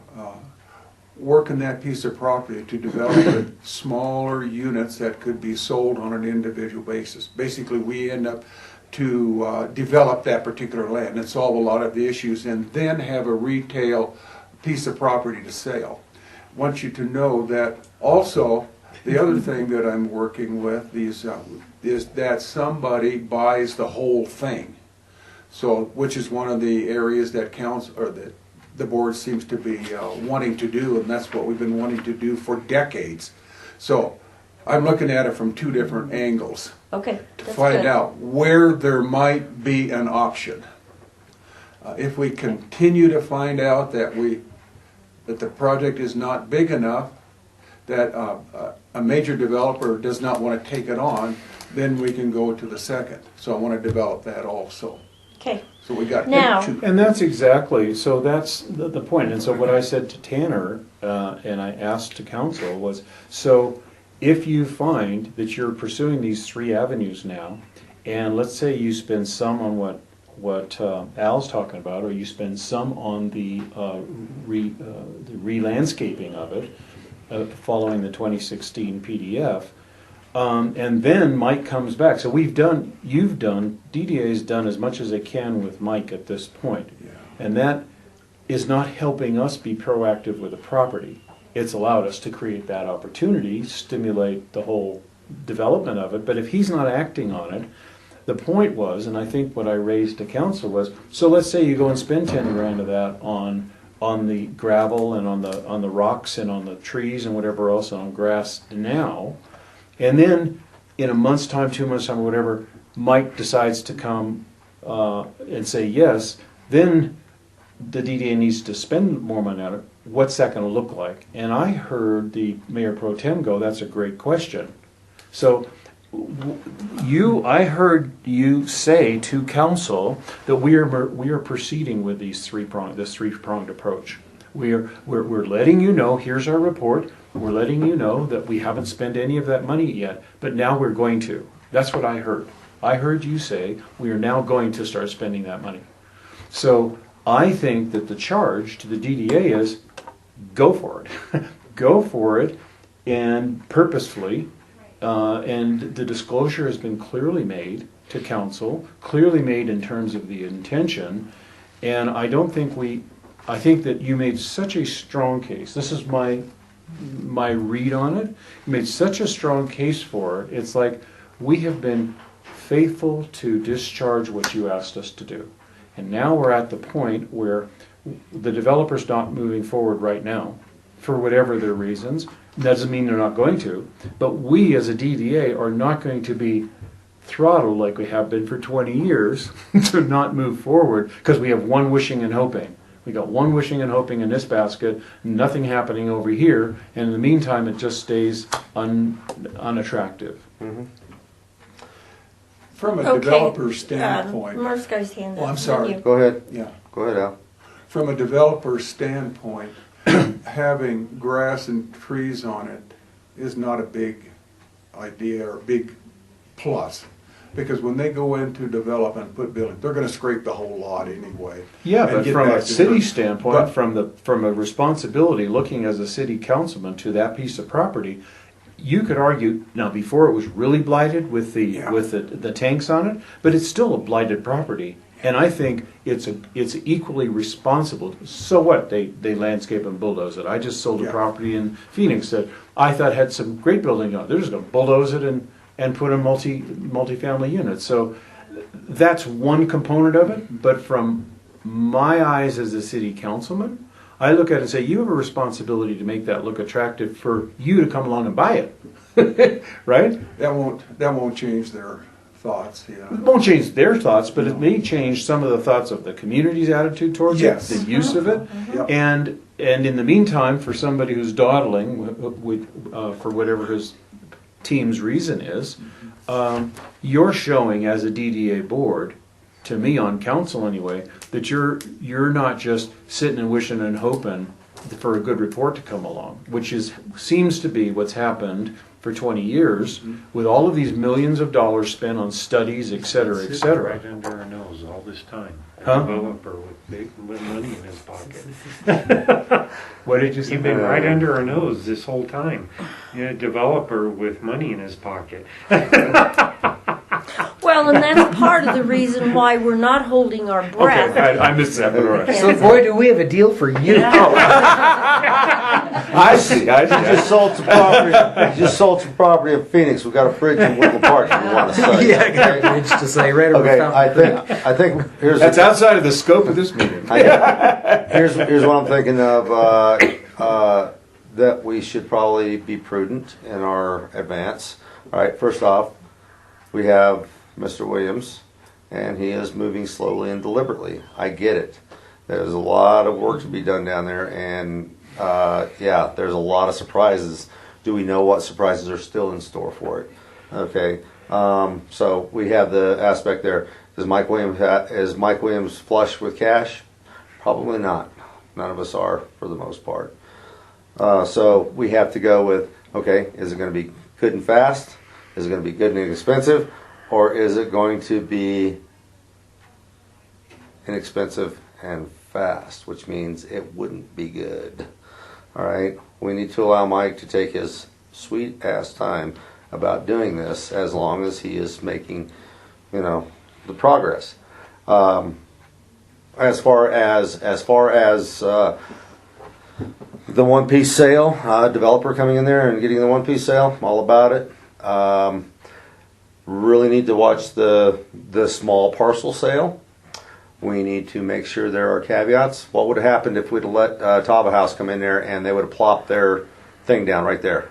working that piece of property to develop it smaller units that could be sold on an individual basis. Basically, we end up to develop that particular land and solve a lot of the issues, and then have a retail piece of property to sell. I want you to know that also, the other thing that I'm working with is that somebody buys the whole thing. So, which is one of the areas that counts, or that the board seems to be wanting to do, and that's what we've been wanting to do for decades. So, I'm looking at it from two different angles Okay, to that's find good. out where there might be an option. If we continue to find out that the project is not big enough, that a major developer does not want to take it on, then we can go to the second. So I want to develop that also. Okay, So we got Now- two. And that's exactly, so that's the point. And so what I said to Tanner, and I asked to council was, so if you find that you're pursuing these three avenues now, and let's say you spend some on what Al's talking about, or you spend some on the re-landscaping of it, following the 2016 PDF, and then Mike comes back. So DDA's done as much as they can with Mike at this point. Yeah. And that is not helping us be proactive with the property. It's allowed us to create that opportunity, stimulate the whole development of it. But if he's not acting on it, the point was, and I think what I raised to council was, so let's say you go and spend 10 grand of that on the gravel and on the rocks and on the trees and whatever else, and on grass now, and then in a month's time, 2 months' time, or whatever, Mike decides to come and say yes, then the DDA needs to spend more money on it. What's that going to look like? And I heard the Mayor Pro Tem go, that's a great question. So I heard you say to council that we are proceeding with this three-pronged approach. We're letting you know, here's our report, we're letting you know that we haven't spent any of that money yet, but now we're going to. That's what I heard. I heard you say, we are now going to start spending that money. So I think that the charge to the DDA is, go for it. Go for it, and purposefully, and the disclosure has been clearly made to council, clearly made in terms of the intention, and I think that you made such a strong case. This is my read on it. You made such a strong case for it. It's like we have been faithful to discharge what you asked us to do. And now we're at the point where the developer's not moving forward right now for whatever their reasons. Doesn't mean they're not going to, but we as a DDA are not going to be throttled like we have been for 20 years to not move forward because we have one wishing and hoping. We got one wishing and hoping in this basket, nothing happening over here, and in the meantime it just stays unattractive. Mm-hmm. From a okay. developer standpoint, Murph's got his hand up. Oh, I'm sorry. Then you. Go ahead. yeah, Go ahead, Al. from a developer standpoint, having grass and trees on it is not a big idea or big plus. Because when they go into develop and put buildings, they're gonna scrape the whole lot anyway. Yeah, and but get from back a to city their- standpoint, but- from a responsibility, looking as a city councilman to that piece of property, you could argue, now before it was really blighted with Yeah. the tanks on it, but it's still a blighted property. And I think it's equally responsible. So what? They landscape and bulldoze it. I just sold a Yeah. property in Phoenix that I thought had some great building on it. They're just gonna bulldoze it and put in multi-family units. So that's one component of it, but from my eyes as a city councilman, I look at it and say, you have a responsibility to make that look attractive for you to come along and buy it, right? That won't change their thoughts, yeah. It won't change their thoughts, but it may change some of the thoughts of the community's attitude towards Yes. it, the use of it. Yep. And in the meantime, for somebody who's dawdling for whatever his team's reason is, you're showing as a DDA board, to me on council anyway, that you're not just sitting and wishing and hoping for a good report to come along, which seems to be what's happened for 20 years with all of these millions of dollars spent on studies, et cetera, et It's cetera. right under our nose all this time. Huh? Developer with money in his pocket. What did you say? You've been right under our nose this whole time. You're a developer with money in his pocket. Well, and that's part of the reason why we're not holding our breath. Okay, I missed that, but all right. So boy, do we have a deal for you. I see. You just sold some property. You just sold some property in Phoenix. We got a bridge in Wicklow Park. If you want to say? Yeah, I got a bridge to say right over Okay, Fountain I think here's That's outside of the scope of this meeting. here's what I'm thinking of. That we should probably be prudent in our advance. All right. First off, we have Mr. Williams, and he is moving slowly and deliberately. I get it. There's a lot of work to be done down there, and yeah, there's a lot of surprises. Do we know what surprises are still in store for it? Okay, so we have the aspect there. Is Mike Williams flush with cash? Probably not. None of us are, for the most part. So we have to go with, okay, is it going to be good and fast? Is it going to be good and inexpensive? Or is it going to be inexpensive and fast, which means it wouldn't be good? All right, we need to allow Mike to take his sweet ass time about doing this, as long as he is making, the progress. As far as the one-piece sale, developer coming in there and getting the one-piece sale, all about it. Really need to watch the small parcel sale. We need to make sure there are caveats. What would have happened if we'd have let Tava House come in there and they would have plopped their thing down right there?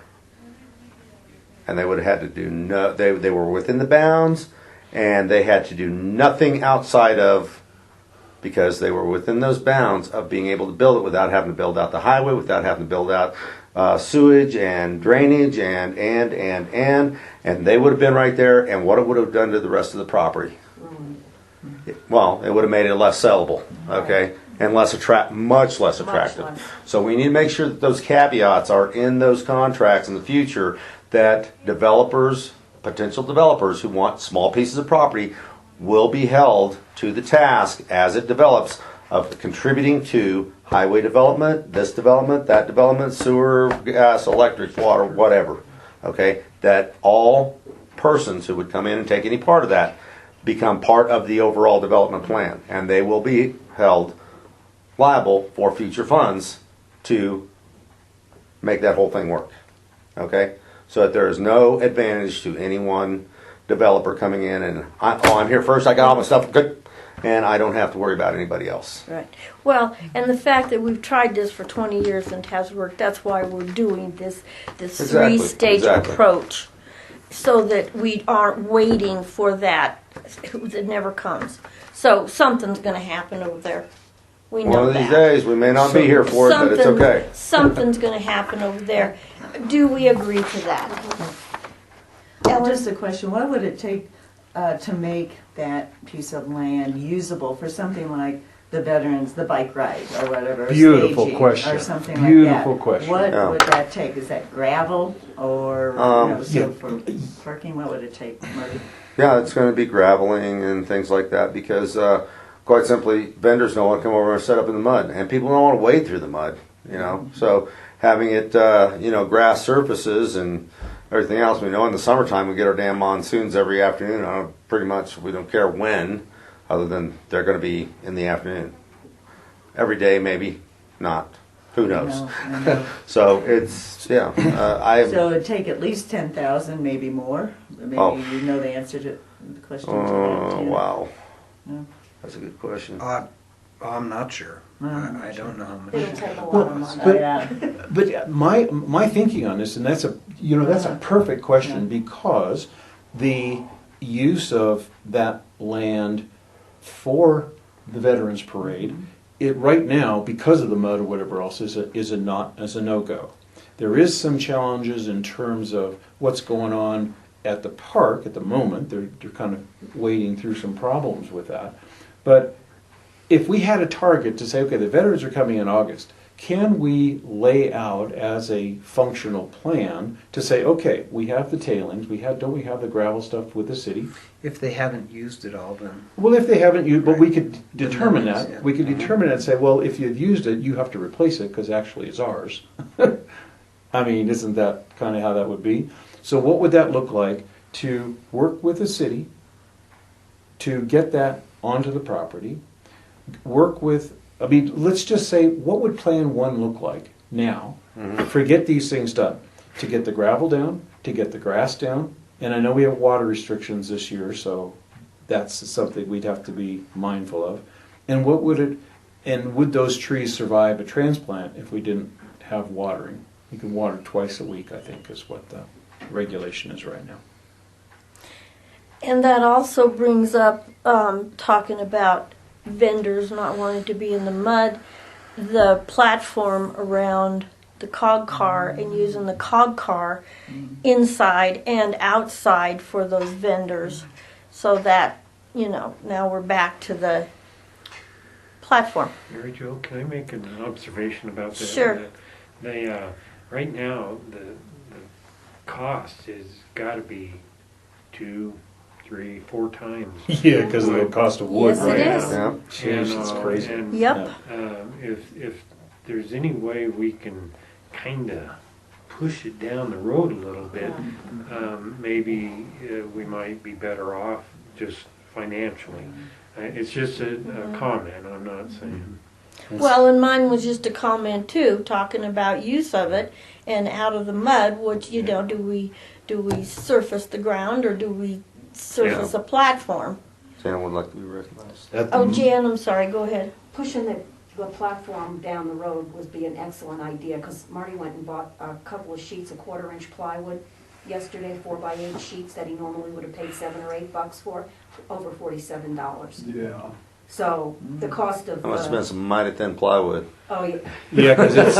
And they would have had to do they were within the bounds, and they had to do nothing outside of, because they were within those bounds of being able to build it without having to build out the highway, without having to build out sewage and drainage and they would have been right there, and what it would have done to the rest of the property. Well, it would have made it less sellable, okay, and much less attractive. So we need to make sure that those caveats are in those contracts in the future, that potential developers who want small pieces of property will be held to the task as it develops of contributing to highway development, this development, that development, sewer, gas, electric, water, whatever. Okay, that all persons who would come in and take any part of that become part of the overall development plan, and they will be held liable for future funds to make that whole thing work. Okay, so that there is no advantage to any one developer coming in and I'm here first, I got all my stuff good, and I don't have to worry about anybody else. Right. Well, and the fact that we've tried this for 20 years and it has worked, that's why we're doing this Exactly, three-stage exactly. approach, so that we aren't waiting for that never comes. So something's going to happen over there. We know One of these that. days, we may not be here for it, but it's okay. Something's going to happen over there. Do we agree to that? Just a question, what would it take to make that piece of land usable for something like the veterans, the bike ride or whatever? Beautiful staging question. Or something Beautiful like that. question. What Yeah. would that take? Is that gravel or, yeah. for parking, what would it take, Marty? Yeah, it's going to be graveling and things like that, because quite simply, vendors don't want to come over and set up in the mud, and people don't want to wade through the mud, So having it, grass surfaces and everything else. We know in the summertime we get our damn monsoons every afternoon. Pretty much, we don't care when, other than they're going to be in the afternoon. Every day, maybe not. Who knows? I know. So it's So it'd take at least 10,000, maybe more. Maybe Oh. you know the answer to the question. to that, Oh, too. wow. No. That's a good question. I'm not sure. I don't know how much. It'll take a lot of money. Oh, yeah. But my thinking on this, and that's a perfect question, because the use of that land for the Veterans Parade, it right now, because of the mud or whatever else, is a no-go. There is some challenges in terms of what's going on at the park at the moment. They're kind of wading through some problems with that. But if we had a target to say, okay, the veterans are coming in August, can we lay out as a functional plan to say, okay, we have the tailings, don't we have the gravel stuff with the city? If they haven't used it all, then Well, if they haven't used, but we could determine that makes- that. yeah. We could determine it and say, well, if you've used it, you have to replace it because actually it's ours. I mean, isn't that kind of how that would be? So what would that look like to work with the city to get that onto the property? Work with, I mean, let's just say, what would Plan 1 look like now? Forget these things done. To get the gravel down, to get the grass down, and I know we have water restrictions this year, so that's something we'd have to be mindful of. And would those trees survive a transplant if we didn't have watering? You can water twice a week, I think, is what the regulation is right now. And that also brings up talking about vendors not wanting to be in the mud, the platform around the cog car and using the cog car inside and outside for those vendors, so that, now we're back to the platform. Mary Jo, can I make an observation about that? Sure. They, right now, the cost has got to be 2, 3, 4 times. Yeah, because of the cost of wood Yes, it right is. now. Yeah. Jeez, it's crazy. And, Yep. if there's any way we can kind of push it down the road a little bit, maybe we might be better off just financially. It's just a comment, I'm not saying. Well, and mine was just a comment too, talking about use of it and out of the mud. Which do we surface the ground or do we surface a platform? Jan would like to be recognized. Oh, Jan, I'm sorry. Go ahead. Pushing the platform down the road would be an excellent idea, because Marty went and bought a couple of sheets of 1/4-inch plywood yesterday, 4x8 sheets that he normally would have paid $7 or $8 for, over $47. Yeah. So the cost of I must have been some mighty thin plywood. oh yeah, Yeah, because it's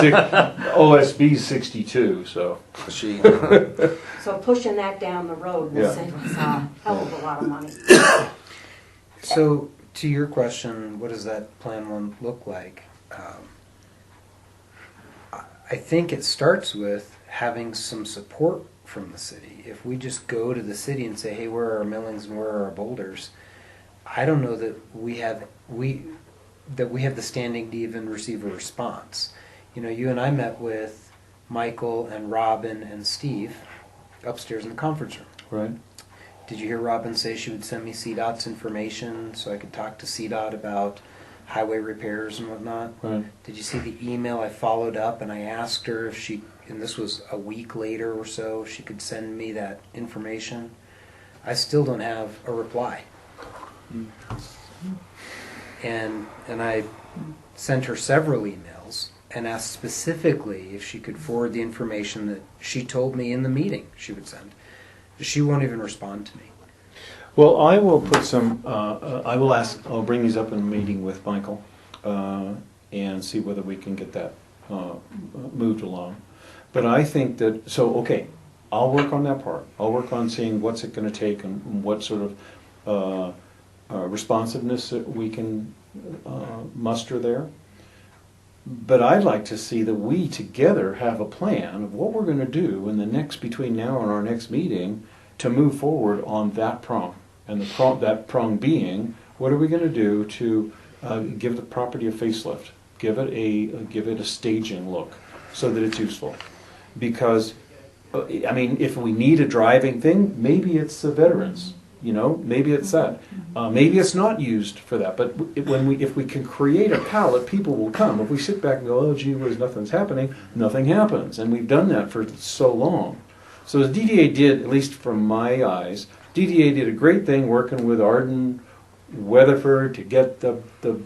OSB 62, so. She, so pushing that down the road will Yeah. save us a hell of a lot of money. So, to your question, what does that Plan 1 look like? I think it starts with having some support from the city. If we just go to the city and say, hey, where are our millings and where are our boulders? I don't know that we have the standing to even receive a response. You and I met with Michael and Robin and Steve upstairs in the conference room. Right. Did you hear Robin say she would send me CDOT's information so I could talk to CDOT about highway repairs and whatnot? Right. Did you see the email I followed up and I asked her if she, and this was a week later or so, if she could send me that information? I still don't have a reply. And I sent her several emails and asked specifically if she could forward the information that she told me in the meeting she would send. She won't even respond to me. Well, I will put some, I'll bring these up in a meeting with Michael and see whether we can get that moved along. But I think that, okay, I'll work on that part. I'll work on seeing what's it going to take and what sort of responsiveness that we can muster there. But I'd like to see that we together have a plan of what we're going to do in the next, between now and our next meeting, to move forward on that prong. And that prong being, what are we going to do to give the property a facelift, give it a staging look, so that it's useful. Because, I mean, if we need a driving thing, maybe it's the veterans. Maybe it's that. Maybe it's not used for that. But if we can create a palette, people will come. If we sit back and go, oh, gee whiz, nothing's happening, nothing happens. And we've done that for so long. So the DDA did, at least from my eyes, DDA did a great thing working with Arden, Weatherford to get the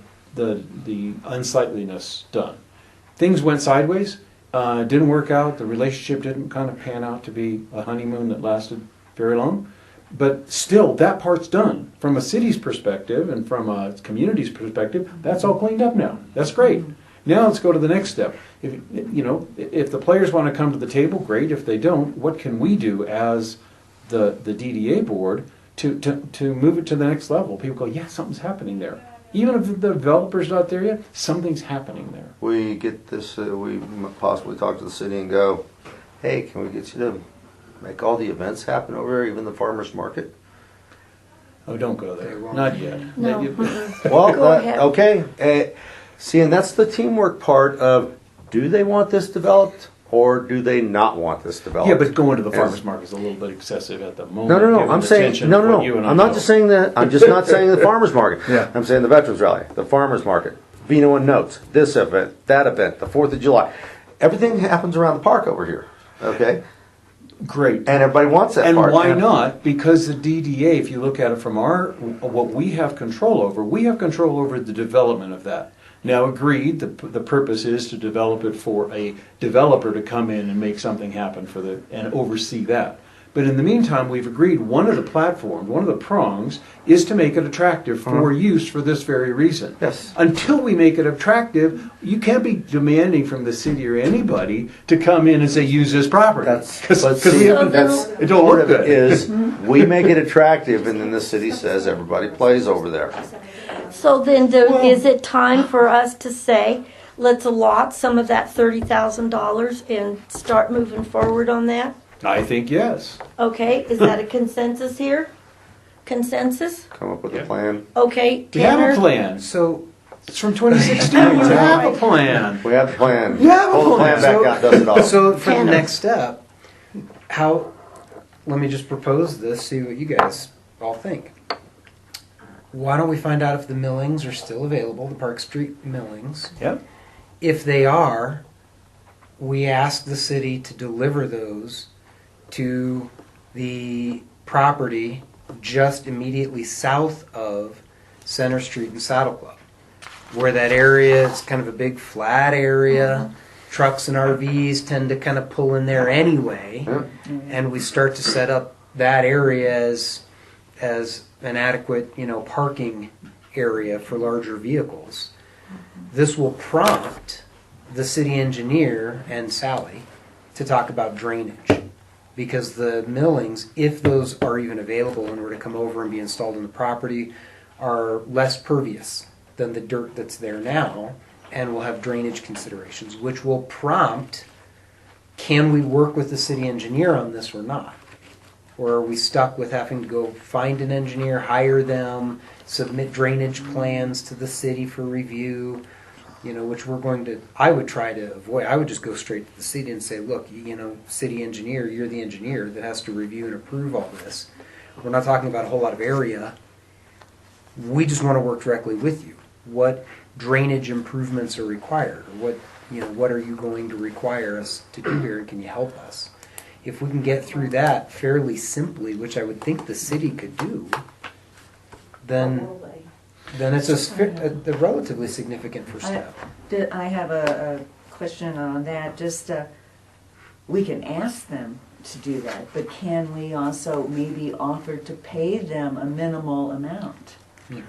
unsightliness done. Things went sideways, didn't work out. The relationship didn't kind of pan out to be a honeymoon that lasted very long. But still, that part's done. From a city's perspective and from a community's perspective, that's all cleaned up now. That's great. Now let's go to the next step. If the players want to come to the table, great. If they don't, what can we do as the DDA board to move it to the next level? People go, yeah, something's happening there. Even if the developer's not there yet, something's happening there. We get this, we possibly talk to the city and go, hey, can we get you to make all the events happen over there, even the farmer's market? Oh, don't go there. Not yet. No. Well, Go ahead. okay. See, and that's the teamwork part of, do they want this developed or do they not want this developed? Yeah, but going to the Yes. farmer's market is a little bit excessive at the moment. No, given I'm the saying, tension no, of no, what you and no. I I'm not know. just saying that. I'm just not saying the farmer's market. Yeah. I'm saying the Veterans Rally, the farmer's market, Vino and Notes, this event, that event, the 4th of July. Everything happens around the park over here, okay? Great. And everybody wants that And park. why not? Because the DDA, if you look at it from what we have control over the development of that. Now, agreed, the purpose is to develop it for a developer to come in and make something happen and oversee that. But in the meantime, we've agreed one of the platforms, one of the prongs, is to make it attractive for use for this very reason. Yes. Until we make it attractive, you can't be demanding from the city or anybody to come in and say, use this property. That's, Because but we see, haven't, that's it don't part look of it good. is we make it attractive and then the city says everybody plays over there. So then, is it time for us to say, let's allot some of that $30,000 and start moving forward on that? I think yes. Okay, is that a consensus here? Consensus? Come up with a plan. Okay, We have a Tanner? plan. So, It's from 2016. We have a plan. We have the plan. You have a Pull the plan plan. back out, dust it off. so for the Tanner. next step, let me just propose this, see what you guys all think. Why don't we find out if the millings are still available, the Park Street millings? Yep. If they are, we ask the city to deliver those to the property just immediately south of Center Street and Saddle Club, where that area is kind of a big flat area. Trucks and RVs tend to kind of pull in there anyway, and we start to set up that area as an adequate, parking area for larger vehicles. This will prompt the city engineer and Sally to talk about drainage, because the millings, if those are even available and were to come over and be installed on the property, are less pervious than the dirt that's there now, and will have drainage considerations, which will prompt, can we work with the city engineer on this or not? Or are we stuck with having to go find an engineer, hire them, submit drainage plans to the city for review, which I would try to avoid. I would just go straight to the city and say, look, city engineer, you're the engineer that has to review and approve all this. We're not talking about a whole lot of area. We just want to work directly with you. What drainage improvements are required? Or what are you going to require us to do here, and can you help us? If we can get through that fairly simply, which I would think the city could do, then it's a relatively significant first step. I have a question on that. Just we can ask them to do that, but can we also maybe offer to pay them a minimal amount? Yeah.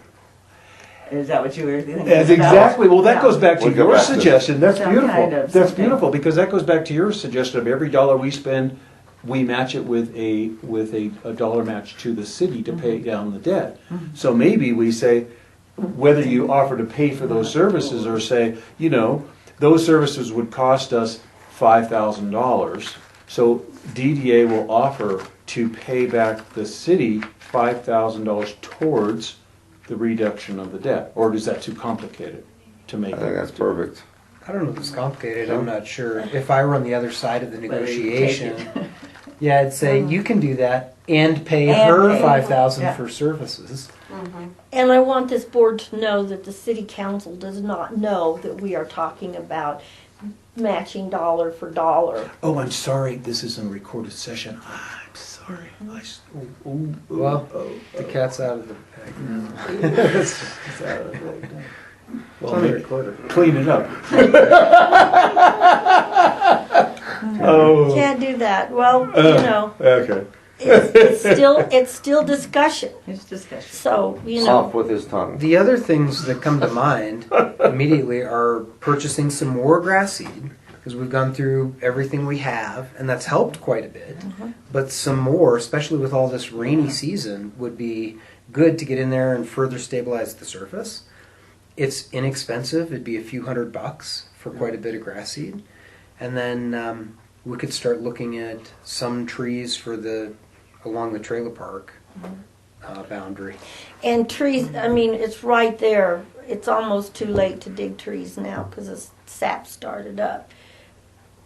Is that what you were thinking? That's about? exactly. Well, that Yeah. goes back to We'll go your back to- suggestion. That's Some beautiful. kind of That's something. beautiful because that goes back to your suggestion of every dollar we spend, we match it with a dollar match to the city to pay down the debt. So maybe we say, whether you offer to pay for those services or say, those services would cost us $5,000. So DDA will offer to pay back the city $5,000 towards the reduction of the debt. Or is that too complicated to make? I think that's perfect. I don't know if it's complicated. I'm not sure. If I were on the other side of the Whether you negotiation, take it. yeah, I'd say you can do that and pay And her pay. $5,000 Yeah. for services. And I want this board to know that the city council does not know that we are talking about matching dollar for dollar. Oh, I'm sorry. This is a recorded session. I'm sorry. Well, the cat's out of the bag now. It's out of the bag now. Well, maybe clean it up. Oh. Can't do that. Well, Okay. it's still discussion. It's discussion. So, Off with his tongue. The other things that come to mind immediately are purchasing some more grass seed, because we've gone through everything we have, and that's helped quite a bit. But some more, especially with all this rainy season, would be good to get in there and further stabilize the surface. It's inexpensive. It'd be a few $100 for quite a bit of grass seed. And then we could start looking at some trees for along the trailer park boundary. And trees, I mean, it's right there. It's almost too late to dig trees now because the sap started up.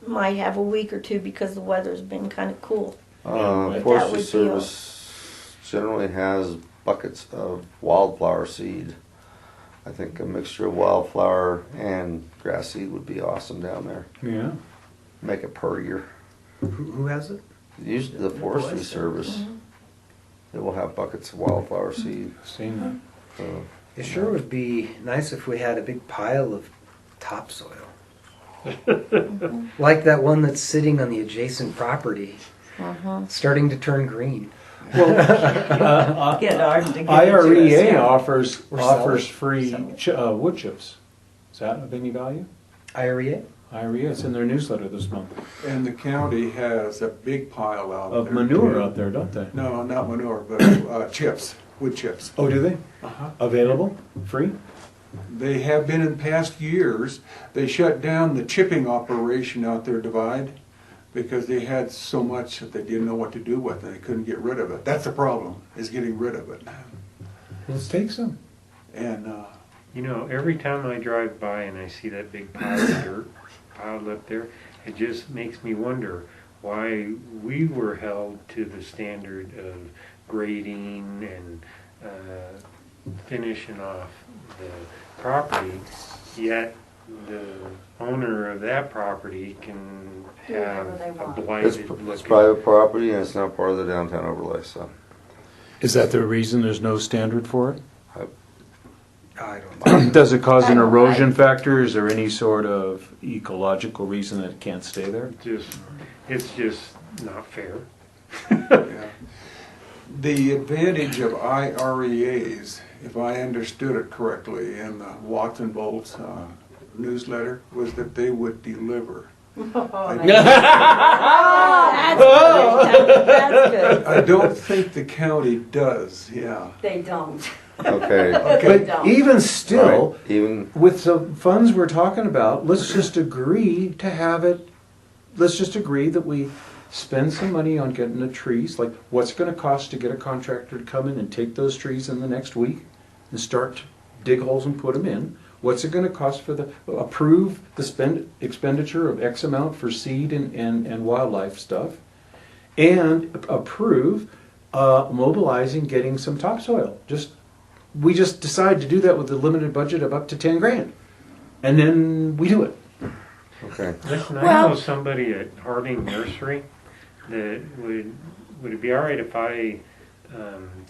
Might have a week or two because the weather's been kind of cool. But that Forestry would Service generally has buckets of wildflower seed. I think a mixture of wildflower and grass seed would be awesome down there. Yeah. Make it perkier. Who has it? Usually the Forestry Service. They will have buckets of wildflower seed. Seen that. So, It sure would be nice if we had a big pile of topsoil. Like that one that's sitting on the adjacent property, starting to turn green. Well, Get Arden to give it to IREA us, yeah. offers Or sell it. free wood chips. Is that of any value? IREA? IREA, it's in their newsletter this month. And the county has a big pile out Of there. manure too. out there, don't they? No, not manure, but chips, wood chips. Oh, do they? Uh-huh. Available? Free? They have been in past years. They shut down the chipping operation out there, Divide, because they had so much that they didn't know what to do with it. They couldn't get rid of it. That's the problem, is getting rid of it. Let's take some. And You know, every time I drive by and I see that big pile of dirt piled up there, it just makes me wonder why we were held to the standard of grading and finishing off the property, yet the owner of that property can Do have whatever they a want. blighted it's looking. private property and it's not part of the downtown overlay, so. Is that the reason there's no standard for it? I don't know. Does it cause an I don't- erosion factor? Is there any sort of ecological reason that it can't stay there? It's just not fair. yeah. The advantage of IREAs, if I understood it correctly in the Watson Bolts newsletter, was that they would deliver. That's good. I don't think the county does, yeah. They don't. Okay. Okay. But even still, Right. Even, with the funds we're talking about, let's just agree to have it, let's just agree that we spend some money on getting the trees, like what's it gonna cost to get a contractor to come in and take those trees in the next week and start to dig holes and put them in? What's it gonna cost for approve the expenditure of X amount for seed and wildlife stuff? And approve mobilizing, getting some topsoil. We just decide to do that with a limited budget of up to 10 grand. And then we do it. okay. Listen, I Well- know somebody at Harding Nursery that would it be all right if I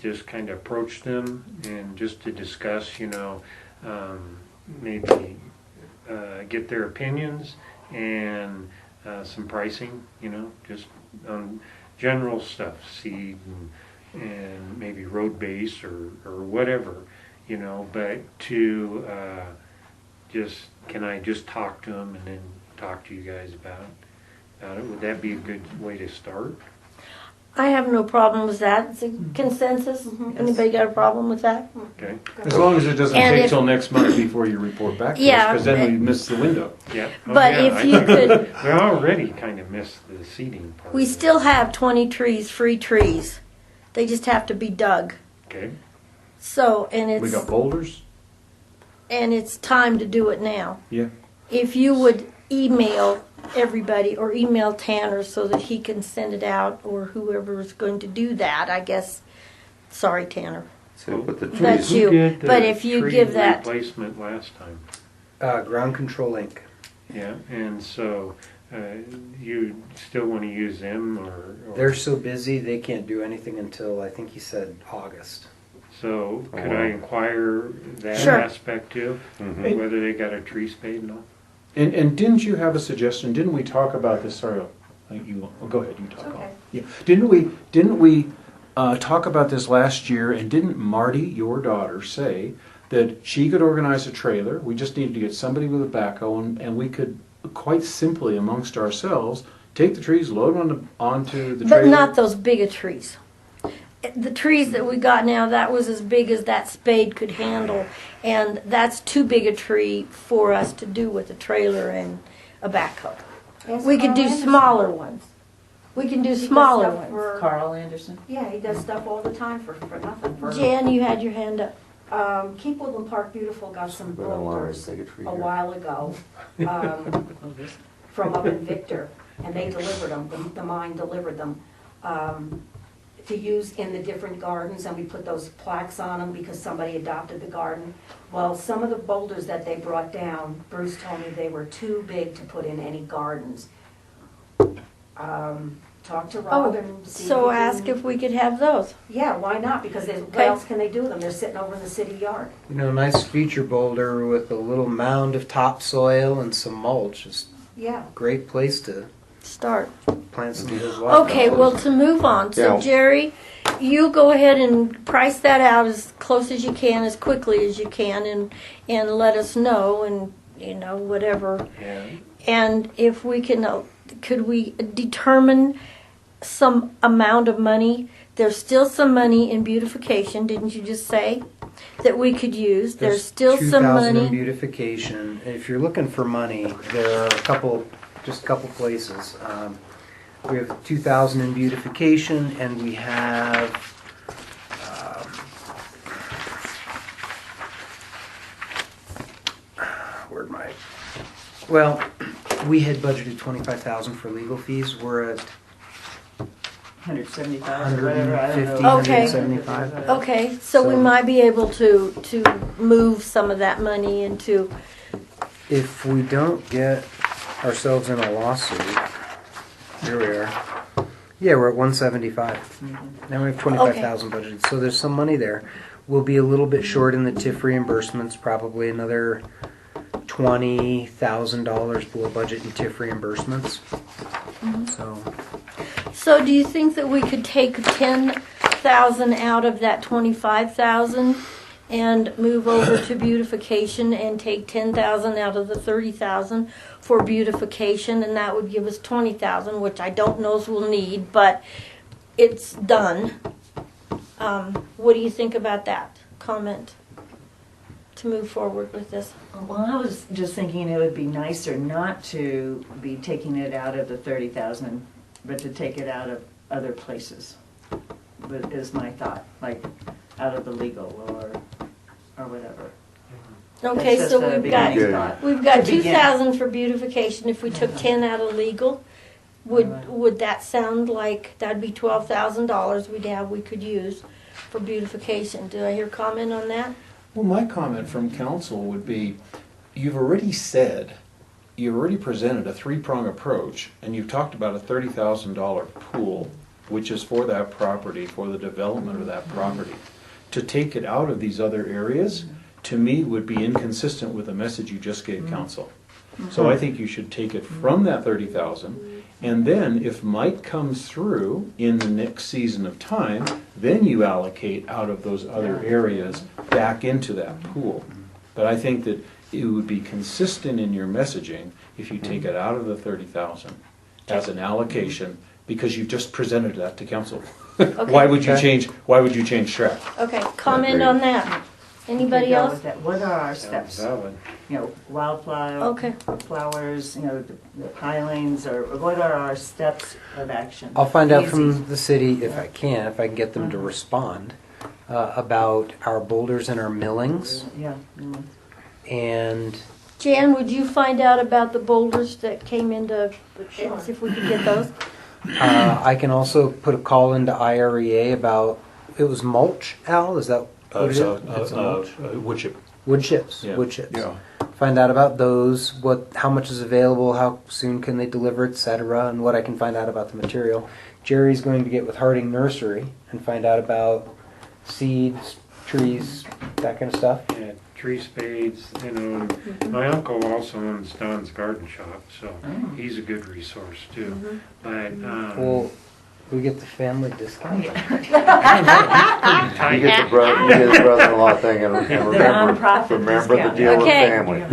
just kind of approached them and just to discuss, maybe get their opinions and some pricing, just on general stuff, seed and maybe road base or whatever, but to can I just talk to them and then talk to you guys about it? Would that be a good way to start? I have no problem with that. It's a consensus. Anybody got a problem with that? Okay. As long as it doesn't And take if- till next month before you report back to us, Yeah. because then we miss the window. Yeah. But if you could- We already kind of missed the seeding part. We still have 20 trees, free trees. They just have to be dug. Okay. So, We got boulders? and it's time to do it now. Yeah. If you would email everybody or email Tanner so that he can send it out, or whoever is going to do that, I guess. Sorry, Tanner. So put the That's trees. you. Who did the But if you tree give that- replacement last time. Ground Control Inc. Yeah, and so you still want to use them, or They're so busy they can't do anything until I think he said August. so Oh, could wow. I inquire that Sure. aspect too? Mhm. Whether they got a tree spade and all? And didn't you have a suggestion? Didn't we talk about this? Sorry, go ahead. You talk. Okay. Yeah. Didn't we talk about this last year? And didn't Marty, your daughter, say that she could organize a trailer? We just needed to get somebody with a backhoe, and we could quite simply amongst ourselves take the trees, load them onto the trailer. But not those bigger trees. the trees that we got now, that was as big as that spade could handle, and that's too big a tree for us to do with a trailer and a backhoe. We could do smaller ones. We can do He does smaller stuff ones. for- Carl Anderson? Yeah, he does stuff all the time for nothing. For, Jan, you had your hand up. Keep Woodland Park Beautiful got some Right along, boulders take a tree a here. while ago from up in Victor, and they delivered them. The mine delivered them to use in the different gardens, and we put those plaques on them because somebody adopted the garden. Well, some of the boulders that they brought down, Bruce told me they were too big to put in any gardens. Talk to Rob and see So if he ask can- if we could have those. Yeah, why not? Because what Okay. else can they do with them? They're sitting over in the city yard. You know, nice feature boulder with a little mound of topsoil and some mulch. It's Yeah. a great place to Start. plant some of those wildflowers. Okay, well, to move on, so Yeah. Jerry, you go ahead and price that out as close as you can, as quickly as you can, and let us know, and, whatever. Yeah. And if we can, could we determine some amount of money? There's still some money in beautification, didn't you just say, that we could use? There's still some 2,000 in money. beautification. If you're looking for money, there are just a couple places. We have 2,000 in beautification, and we have where'd my? Well, we had budgeted 25,000 for legal fees. We're at 175 or whatever, I don't 150, know. Okay. 175. Okay, so we So- might be able to move some of that money into, If we don't get ourselves in a lawsuit, here we are. Yeah, we're at 175. Now we have 25,000 budgeted, so there's some money there. We'll be a little bit short in the TIF reimbursements, probably another $20,000 below budget in TIF reimbursements. so do you think that we could take 10,000 out of that 25,000 and move over to beautification and take 10,000 out of the 30,000 for beautification, and that would give us 20,000, which I don't know if we'll need, but it's done. What do you think about that comment to move forward with this? Well, I was just thinking it would be nicer not to be taking it out of the 30,000, but to take it out of other places, but is my thought, like out of the legal or whatever. Okay, That's so just a we've got beginning thought. we've got To begin. 2,000 for beautification. If we took 10 out of legal, would that sound like that'd be $12,000 we could use for beautification? Do I hear comment on that? Well, my comment from council would be, you've already presented a three-prong approach, and you've talked about a $30,000 pool, which is for that property, for the development of that property. To take it out of these other areas, to me, would be inconsistent with the message you just gave council. So I think you should take it from that 30,000, and then if Mike comes through in the next season of time, then you allocate out of those other areas back into that pool. But I think that it would be consistent in your messaging if you take it out of the 30,000 as an allocation, because you've just presented that to council. Why would you Okay. change track? Okay, comment on that. Anybody Okay, go else? with that. What are our steps? Valid. Wildflower, Okay. flowers, the pilings, or what are our steps of action? I'll find out Easy. from the city if I can get them to respond about our boulders and our millings. Yeah. And Jan, would you find out about the boulders that came into, see if we could get those? I can also put a call into IREA about, it was mulch, Al, is that what it is? It's a mulch? Wood chip. Wood chips, Yeah. wood chips. Yeah. Find out about those, how much is available, how soon can they deliver, etc., and what I can find out about the material. Jerry's going to get with Harding Nursery and find out about seeds, trees, that kind of stuff. Yeah, tree spades, my uncle also owns Don's Garden Shop, so he's a good resource too. But Well, We get the family discount. You get the brother-in-law thing and nonprofit remember the discount. deal with Okay. family.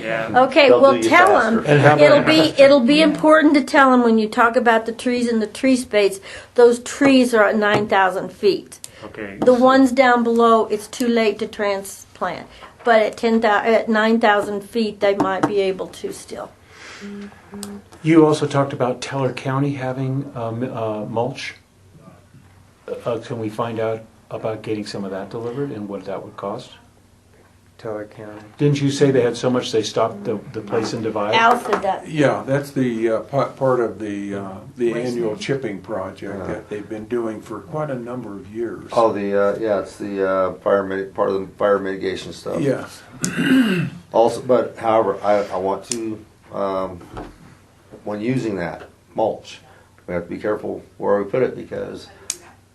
Yeah. Okay, They'll well, do you tell faster. them, And how about- it'll be important to tell them when you talk about the trees and the tree space, those trees are at 9,000 feet. Okay. The ones down below, it's too late to transplant. But at 9,000 feet, they might be able to still. You also talked about Teller County having mulch. Can we find out about getting some of that delivered and what that would cost? Teller County. Didn't you say they had so much they stopped the place in Divide? Al said that. Yeah, that's the part of the Waste annual management. chipping project Yeah. that they've been doing for quite a number of years. Oh, it's the part of the fire mitigation stuff. Yeah. Also, but however, I want to, when using that mulch, we have to be careful where we put it because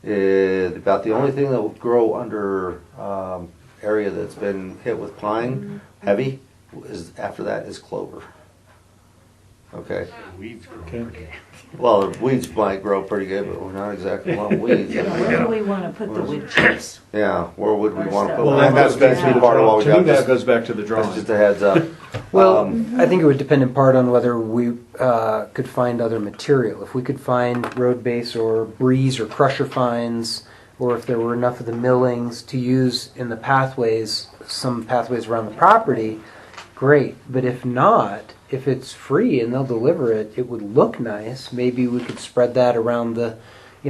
about the only thing that will grow under area that's been hit with pine heavy is after that is clover. Okay. Weeds grow Okay. pretty. Well, the weeds might grow pretty good, but we're not exactly on weeds. Where do we want to put the wood chips? Yeah, where would we want to put? Well, and that's basically part of what we to me, got. that Just, goes back to the that's drawing. just a heads up. Well, I think it would depend in part on whether we could find other material. If we could find road base or breeze or crusher fines, or if there were enough of the millings to use in the pathways, some pathways around the property, great. But if not, if it's free and they'll deliver it, it would look nice. Maybe we could spread that around the,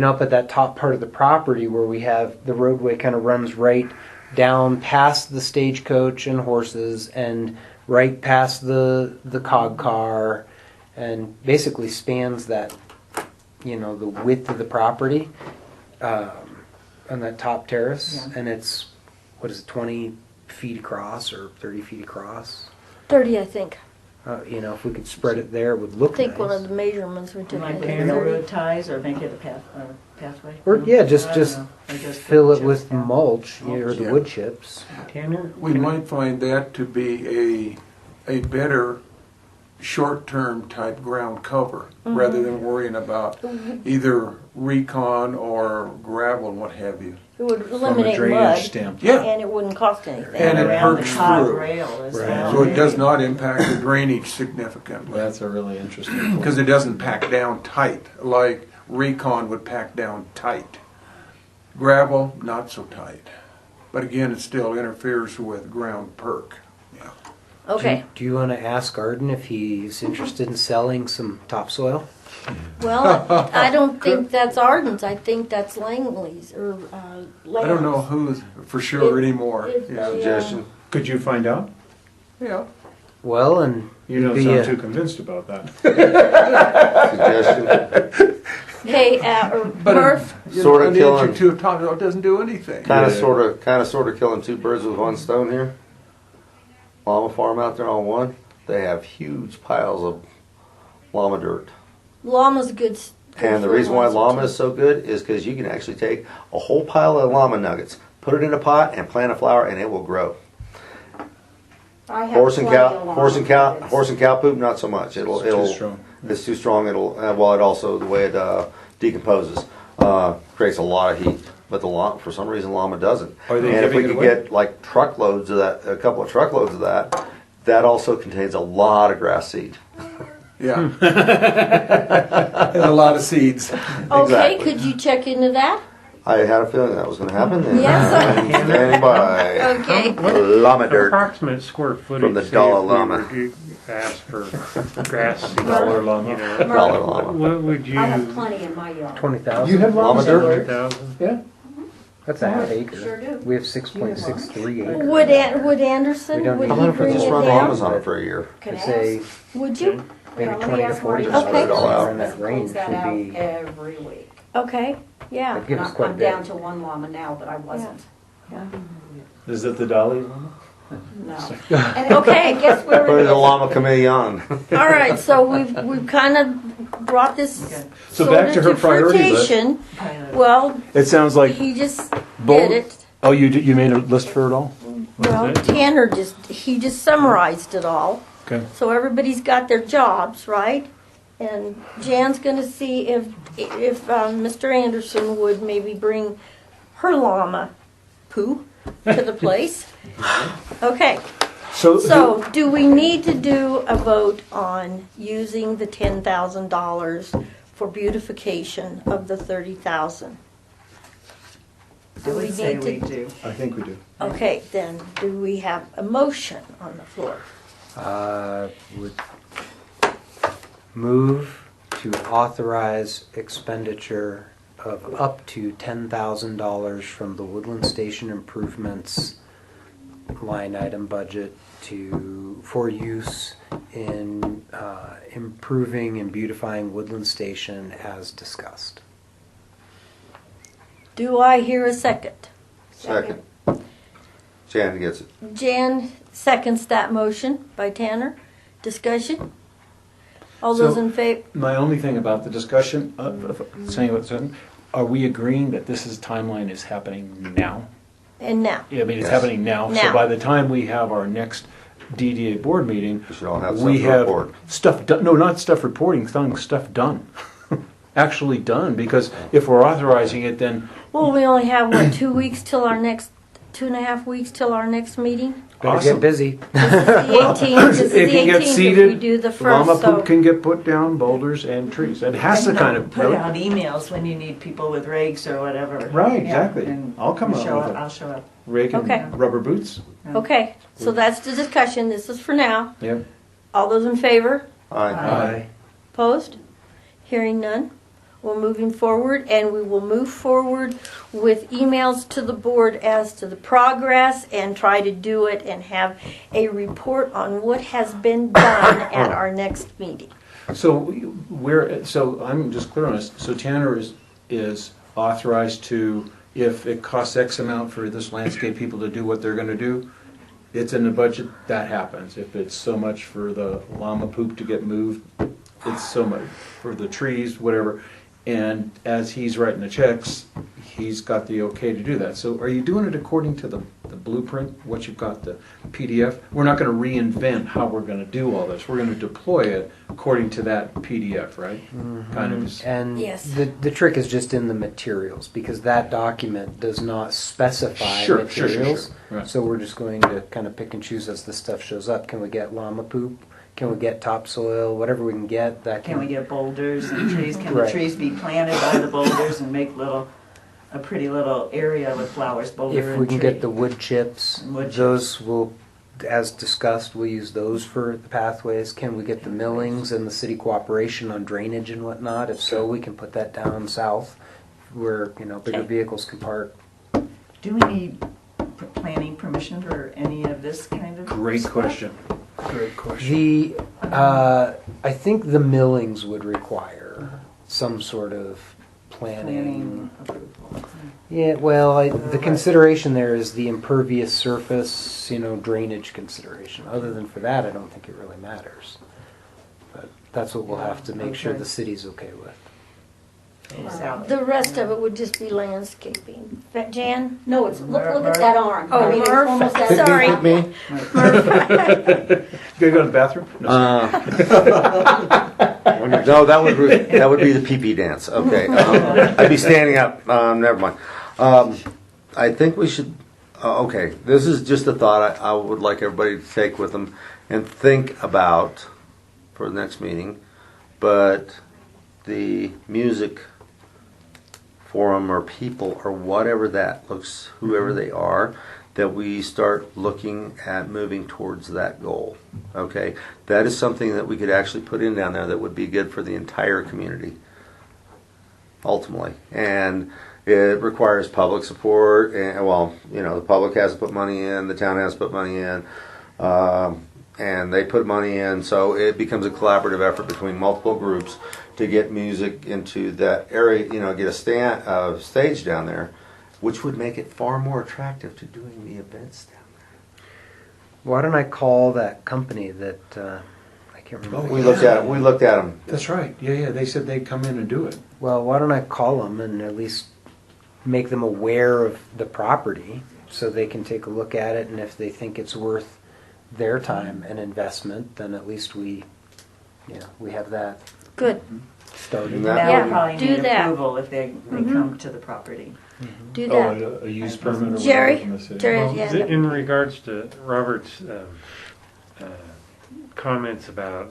up at that top part of the property where we have the roadway kind of runs right down past the stagecoach and horses and right past the cog car and basically spans that, the width of the property on that top terrace. Yeah. And it's, 20 feet across or 30 feet across? 30, I think. If we could spread it there, it would look I think nice. one of the measurements we took. Like was with 30. railroad ties or make it a pathway? Or yeah, I just don't know. Or just fill put it chips with down. mulch or the Yeah. wood chips. Tanner? We might find that to be a better short-term type ground cover rather than worrying about either recon or gravel and what have you. It would From a eliminate drainage mud, standpoint. Yeah. and it wouldn't cost anything. And it around the perks cog through. rail as Right. well. So it does not impact the drainage significantly. That's a really interesting point. Because it doesn't pack down tight, like recon would pack down tight. Gravel, not so tight. But again, it still interferes with ground perk. Yeah. Okay, Do you want to ask Arden if he's interested in selling some topsoil? well, I don't think that's Arden's, I think that's Langley's, or I don't know who's for sure It- anymore. it- Yeah. Suggestion. Could you find out? Yeah. Well, and You don't be sound a- too convinced about that. Suggestion. Okay, Murph, Sorta An killing. inch or two of top doesn't do anything. Kind of, Yeah. sort of killing two birds with one stone here. Llama farm out there on one. They have huge piles of llama dirt. llama's good. And the reason why llama is so good is because you can actually take a whole pile of llama nuggets, put it in a pot, and plant a flower, and it will grow. I have Horse and plenty cow, of llama horse and cow, nuggets. horse and cow poop, not so much. It's too strong. It's too strong. It'll well, it also the way it decomposes creates a lot of heat. But the llama, for some reason, llama doesn't. Are they and if we giving it could away? get like truckloads of that, a couple of truckloads of that, that also contains a lot of grass seed. Yeah. And a lot of seeds. Okay, Exactly. could you check into that? I had a feeling that was going to happen. And Yes, I- I'm standing by. Okay. Llama dirt. Approximate square footage. From the say, dollar if we llama. were to ask for grass seed. Dollar llama. You know, Dollar llama. what would you? I have plenty in my yard. 20,000? You have Llama llamas dirt? everywhere? 2,000? Yeah. That's a half acre. Sure do. We have 6.63 acres. Would Anderson, We don't would need- he How about if we bring just it run down? llamas on it for a year? Can I'd ask. say Would you? maybe Well, let 20 me to ask 40 Marty. just Okay. put it all out in Because that he range cleans that would out be, every week. Okay, yeah. that'd give us And quite a I'm bit. down to one llama now, but I wasn't. Is it the Dalai Lama? No. And okay, I guess we're Put in the this. llama chameleon. All right, so we've kind of brought this Okay. So sort back of to her priority list. fruition. Kind of. Well, It sounds like he just Bull- did it. Oh, you made a list for it all? Well, it? Tanner he just summarized it all. Okay. So everybody's got their jobs, right? And Jan's gonna see if Mr. Anderson would maybe bring her llama poo to the place. Okay. So, do we need to do a vote on using the $10,000 for beautification of the 30,000? I would say we do. I think we do. Okay, then, do we have a motion on the floor? Would move to authorize expenditure of up to $10,000 from the Woodland Station improvements line item budget for use in improving and beautifying Woodland Station as discussed. Do I hear a second? Second. Jan gets it. Jan seconds that motion by Tanner. Discussion? All those in favor? My only thing about the discussion, saying what's in, are we agreeing that this timeline is happening now? And now? Yeah, I mean, it's Yes. happening now. Now. So by the time we have our next DDA board meeting, We should all have we something to have report. stuff done. No, not stuff reporting, stuff done. Actually done, because if we're authorizing it, then Well, we only have, what, 2 weeks till our next, 2.5 weeks till our next meeting? Better Awesome. get busy. This is the 18th, this is the it can get 18th if we seeded. do the Llama first, poop so. can get put down, boulders and trees. It has to kind of. Put out emails when you need people with rakes or whatever. Right, Yeah, exactly. and I'll come you up show with up, it. I'll show up. Rake and Okay. rubber boots. Okay, so that's the discussion, this is for now. Yep. All those in favor? Aye. Aye. Opposed? Hearing none. We're moving forward, and we will move forward with emails to the board as to the progress and try to do it and have a report on what has been done at our next meeting. So so I'm just clear on this. So Tanner is authorized to, if it costs X amount for this landscape people to do what they're gonna do, it's in the budget, that happens. If it's so much for the llama poop to get moved, it's so much for the trees, whatever. And as he's writing the checks, he's got the okay to do that. So are you doing it according to the blueprint, what you've got, the PDF? We're not gonna reinvent how we're gonna do all this. We're gonna deploy it according to that PDF, right? Kind of. And Yes. the trick is just in the materials, because that document does not specify Sure, materials. Right. So we're just going to kind of pick and choose as the stuff shows up. Can we get llama poop? Can we get topsoil? Whatever we can get. That Can we get boulders and trees? Can Right. the trees be planted by the boulders and make a pretty little area with flowers, boulder If and we can tree? get the wood chips, Wood chips. those will, as discussed, we'll use those for the pathways. Can we get the millings and the city cooperation on drainage and whatnot? If so, we can put that down south where, bigger Okay. vehicles can park. Do we need planning permission for any of this kind of Great stuff? question. Great question. I think the millings would require some sort of planning. Planning approval. Yeah, well, the consideration there is the impervious surface, drainage consideration. Other than for that, I don't think it really matters. But that's what we'll have to make sure Okay. the city's okay with. South. The rest of it would just be landscaping. But Jan? No, it's, look at that arm. Oh, I mean, it's Murph. almost that. Sorry. Pick me. You gotta go to the bathroom? No. No, that would be the pee-pee dance. Okay, I'd be standing up. Never mind. I think we should. Okay, this is just a thought I would like everybody to take with them and think about for the next meeting. But the music forum or people or whatever that looks, whoever they are, that we start looking at moving towards that goal. Okay, that is something that we could actually put in down there that would be good for the entire community, ultimately. And it requires public support. And well, the public has to put money in, the town has to put money in, and they put money in. So it becomes a collaborative effort between multiple groups to get music into that area. Get a stage down there, which would make it far more attractive to doing the events down there. Why don't I call that company that, I can't remember. We looked at them. That's right. Yeah. They said they'd come in and do it. Well, why don't I call them and at least make them aware of the property so they can take a look at it, and if they think it's worth their time and investment, then at least we have that. Good. Starting And Now that Yeah, we probably do need that. approval if they Mhm. come to the property. Do Oh, that. a use permit or Jerry? whatever from the city. Jerry? Well, Yeah. in regards to Robert's comments about,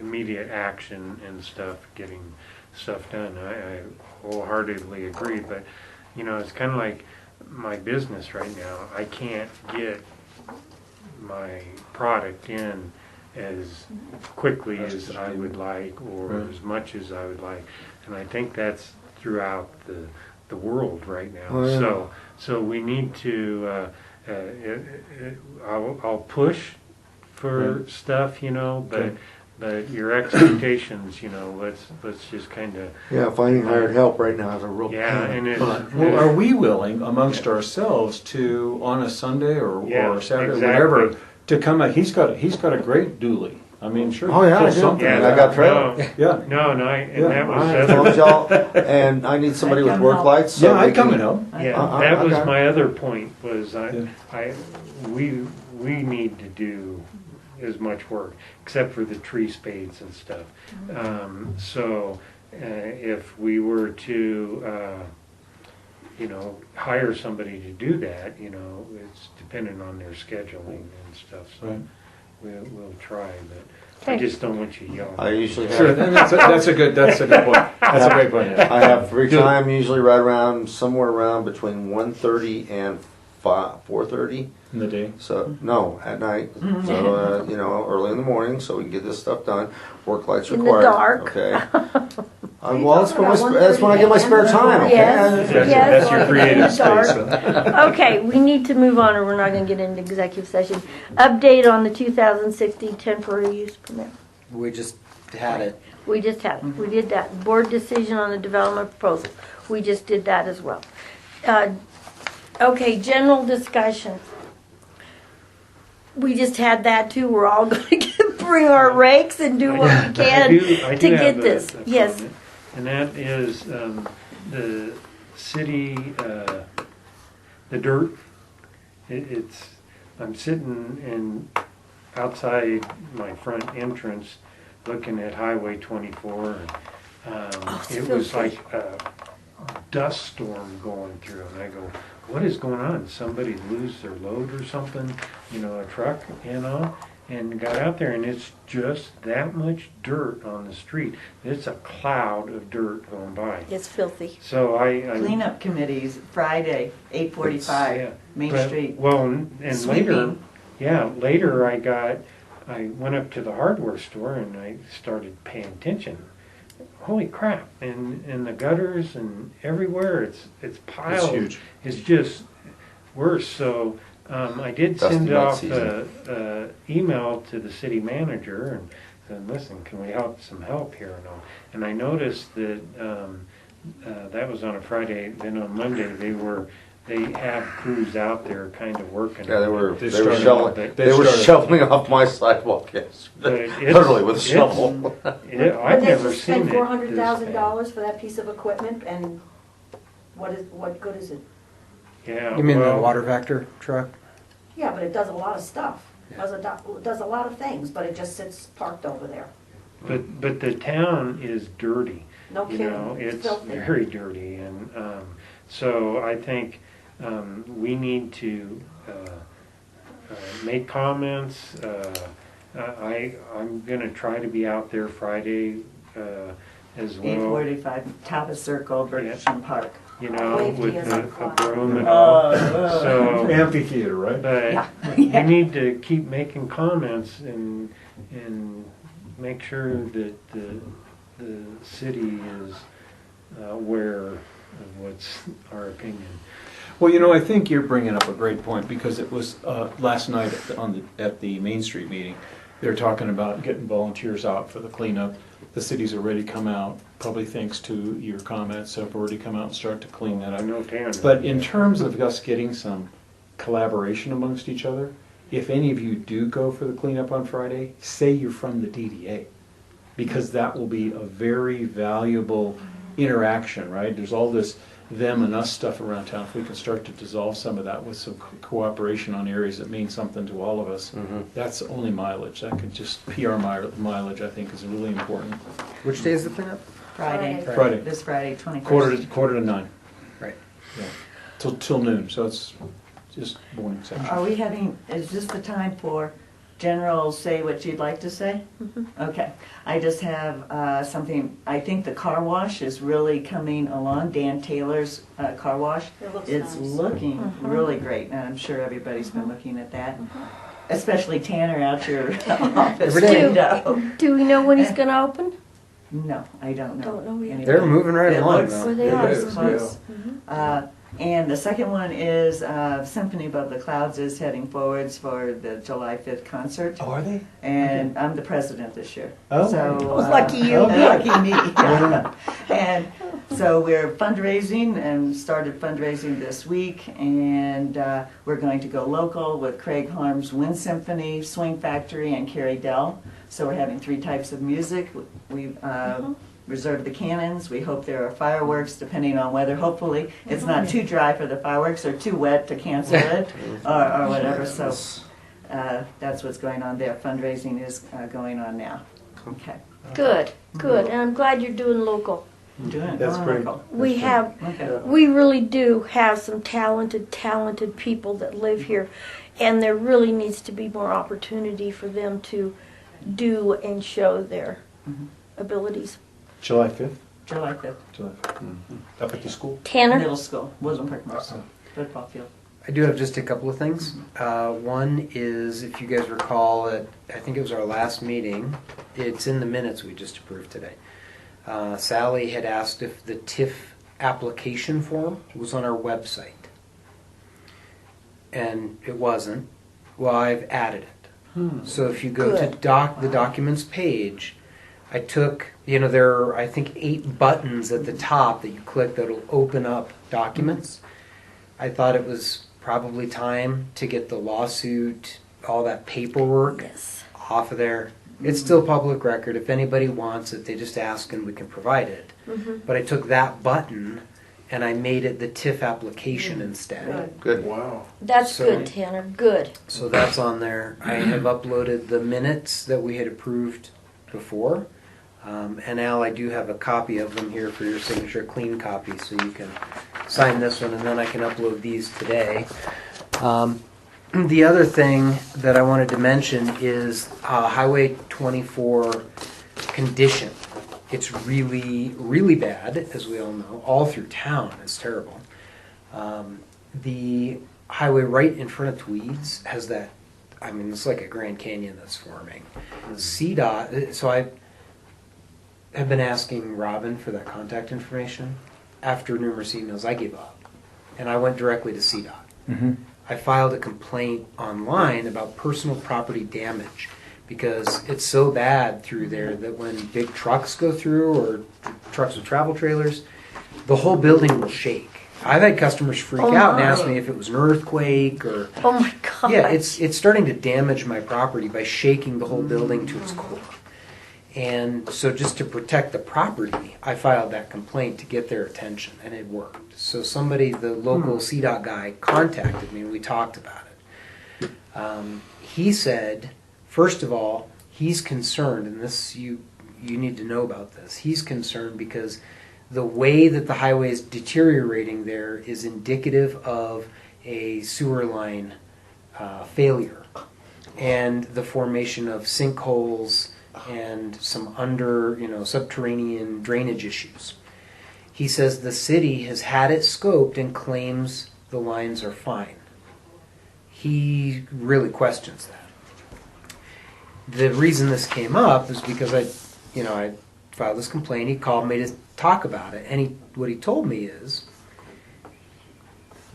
immediate action and stuff, getting stuff done, I wholeheartedly agree, but, it's kind of like my business right now. I can't get my product in as quickly as I would like or Right. as much as I would like. And I think that's throughout the world right now. Oh, yeah. So we need to, I'll push for Right. stuff, but Okay. but your expectations, let's just kind of, Yeah, finding hired help right now is a real yeah, pain. and it. Well, are we willing amongst ourselves to, on a Sunday or Yeah, Saturday, exactly. whatever, to come out? He's got a great dually. I mean, sure. Oh, yeah, pull I do. something Yeah, out. I got trailer. Yeah. No, and Yeah, that was I other. told y'all, and I need somebody I'd with come work help. lights. So Yeah, we I'd come can- and help. Yeah, that was okay. my other point, was Yeah. we need to do as much work, except for the tree spades and stuff. So, if we were to, hire somebody to do that, it's dependent on their scheduling and stuff, so Right. we'll try, but I Okay. just don't want you yelling. I usually Sure, have, and that's a good point. That's a great point. I have free time usually right around, somewhere around between 1:30 and 4:30. In the day. So, no, at night. So, early in the morning, so we can get this stuff done. Work lights In the required. dark. Okay. Well, that's when I get my spare time, okay? Yes, That's your yes, creative in the dark. space. Okay, we need to move on or we're not going to get into executive session. Update on the 2016 temporary use permit. We just had it. We just had it. We did that. Board decision on the development proposal. We just did that as well. Okay, general discussion. We just had that too. We're all going to bring our rakes and do what we can I to do have get a- this. a Yes. comment, and that is the city, the dirt. I'm sitting outside my front entrance, looking at Highway 24. And, Oh, it's it was filthy. like a dust storm going through, and I go, "What is going on? Somebody lose their load or something? A truck, And got out there, and it's just that much dirt on the street. It's a cloud of dirt going by. It's filthy. So I Cleanup committees, Friday, 8:45, yeah, Main but- Street. Well, and later, Sweeping. later I went up to the hardware store and I started paying attention. Holy crap! And the gutters and everywhere, it's piled. huge. It's just worse. So I did Dusty send mud off season. a email to the city manager and said, "Listen, can we some help here?" And I noticed that that was on a Friday. Then on Monday they had crews out there kind of working. Yeah, they were They shoveling. started- They were started- shoveling off my sidewalk But yesterday, it's- literally with a it's- shovel. I've never seen spent it. $400,000 for that piece of equipment, and what good is it? Yeah. You mean the well, water vector truck? Yeah, but it does a lot of stuff. Does a lot of things, but it just sits parked over there. But the town is dirty. No kidding. It's filthy. very dirty, and so I think we need to make comments. I'm going to try to be out there Friday as well. 8:45, Tavis Circle, Bergstrom Park. Wave to With you a as I'm flying. broom and all. So, Amphitheater, right? but Yeah. we need to keep making comments and make sure that the city is aware of what's our opinion. Well, I think you're bringing up a great point because it was last night at the Main Street meeting. They're talking about getting volunteers out for the cleanup. The city's already come out, probably thanks to your comments, have already come out and start to clean that I up. know Tanner. But in terms of us getting some collaboration amongst each other, if any of you do go for the cleanup on Friday, say you're from the DDA, because that will be a very valuable interaction, right? There's all this them and us stuff around town, if we can start to dissolve some of that with some cooperation on areas that mean something to all of us, that's only mileage. That could just PR mileage, I think, is really important. Which day is the cleanup? Friday. Friday. This Friday, 21st. Quarter to 9. Right. Yeah. Till noon, so it's just morning section. Are we having, is this the time for general say what you'd like to say? Okay. I just have something, I think the car wash is really coming along, Dan Taylor's car wash. It looks It's nice. looking really great, and I'm sure everybody's been looking at that. Especially Tanner out your office Every day. window. Do we know when he's gonna open? No, I don't know. Don't know yet. Anyway, They're moving right it along, looks- though. Where they it are. looks close. And the second one is Symphony Above the Clouds is heading forwards for the July 5th concert. Oh, are they? And I'm the president this year. Oh. So, Lucky you. Lucky me. And so we're fundraising and started fundraising this week. And we're going to go local with Craig Harm's Wind Symphony, Swing Factory, and Carrie Dell. So we're having 3 types of music. We've reserved the cannons. We hope there are fireworks depending on weather. Hopefully it's not too dry for the fireworks or too wet to cancel it or whatever. So that's what's going on there. Fundraising is going on now. Okay. Good, good, and I'm glad you're doing local. Doing That's great. wonderful. We have, Okay. we really do have some talented people that live here, and there really needs to be more opportunity for them to do and show their abilities. July 5th? July 5th. July 5th. Up at the school? Tanner? Middle school, Wilson Park Middle School, football field. I do have just a couple of things. One is, if you guys recall, I think it was our last meeting, it's in the minutes we just approved today. Sally had asked if the TIF application form was on our website. And it wasn't. Well, I've added it. So if you go to Good. the documents page, I took, there are, I think, 8 buttons at the top that you click that'll open up documents. I thought it was probably time to get the lawsuit, all that paperwork Yes. off of there. It's still public record. If anybody wants it, they just ask and we can provide it. But I took that button and I made it the TIF application instead. Good. Wow. That's So- good, Tanner, good. So that's on there. I have uploaded the minutes that we had approved before. And Al, I do have a copy of them here for your signature, a clean copy, so you can sign this one and then I can upload these today. The other thing that I wanted to mention is Highway 24 condition. It's really, really bad, as we all know. All through town, it's terrible. The highway right in front of Tweeds has that, it's like a Grand Canyon that's forming. CDOT, so I have been asking Robin for that contact information. After numerous emails, I gave up. And I went directly to CDOT. I filed a complaint online about personal property damage because it's so bad through there that when big trucks go through or trucks with travel trailers, the whole building will shake. I've had customers freak out and ask me if it was an earthquake or... Oh my God. Yeah, it's starting to damage my property by shaking the whole building to its core. And so just to protect the property, I filed that complaint to get their attention, and it worked. So somebody, the local CDOT guy, contacted me, and we talked about it. He said, first of all, he's concerned, and this you need to know about this. He's concerned because the way that the highway is deteriorating there is indicative of a sewer line failure and the formation of sinkholes and some subterranean drainage issues. He says the city has had it scoped and claims the lines are fine. He really questions that. The reason this came up is because I filed this complaint. He called me to talk about it, and what he told me is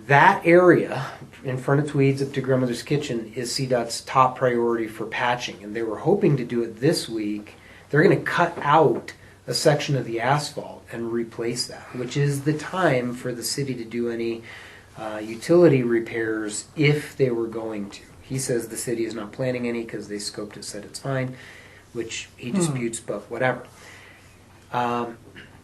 that area in front of Tweeds up to Grandmother's Kitchen is CDOT's top priority for patching, and they were hoping to do it this week. They're going to cut out a section of the asphalt and replace that, which is the time for the city to do any utility repairs if they were going to. He says the city is not planning any because they scoped it, said it's fine, which he disputes, but whatever.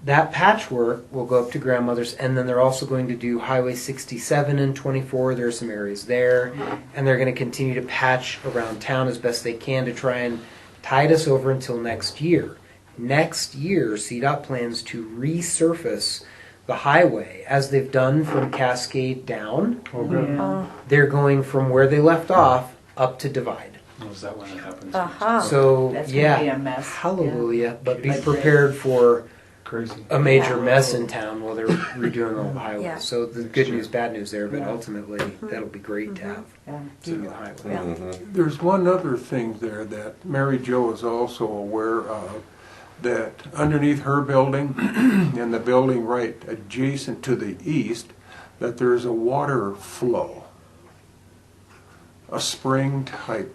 That patchwork will go up to grandmother's, and then they're also going to do Highway 67 and 24. There are some areas there, and they're going to continue to patch around town as best they can to try and tide us over until next year. Next year, CDOT plans to resurface the highway as they've done from Cascade down. Yeah. They're going from where they left off up to Divide. Was that when it happens? So That's gonna yeah, be a mess. hallelujah! But be Like prepared for Crazy. a major Yeah. mess in town while they're redoing all the highways. Yeah. So the good news, bad news there, but Yeah. ultimately that'll be great to have Yeah. some new highway. Yeah. Mhm. There's one other thing there that Mary Jo is also aware of, that underneath her building and the building right adjacent to the east, that there's a water flow, a spring type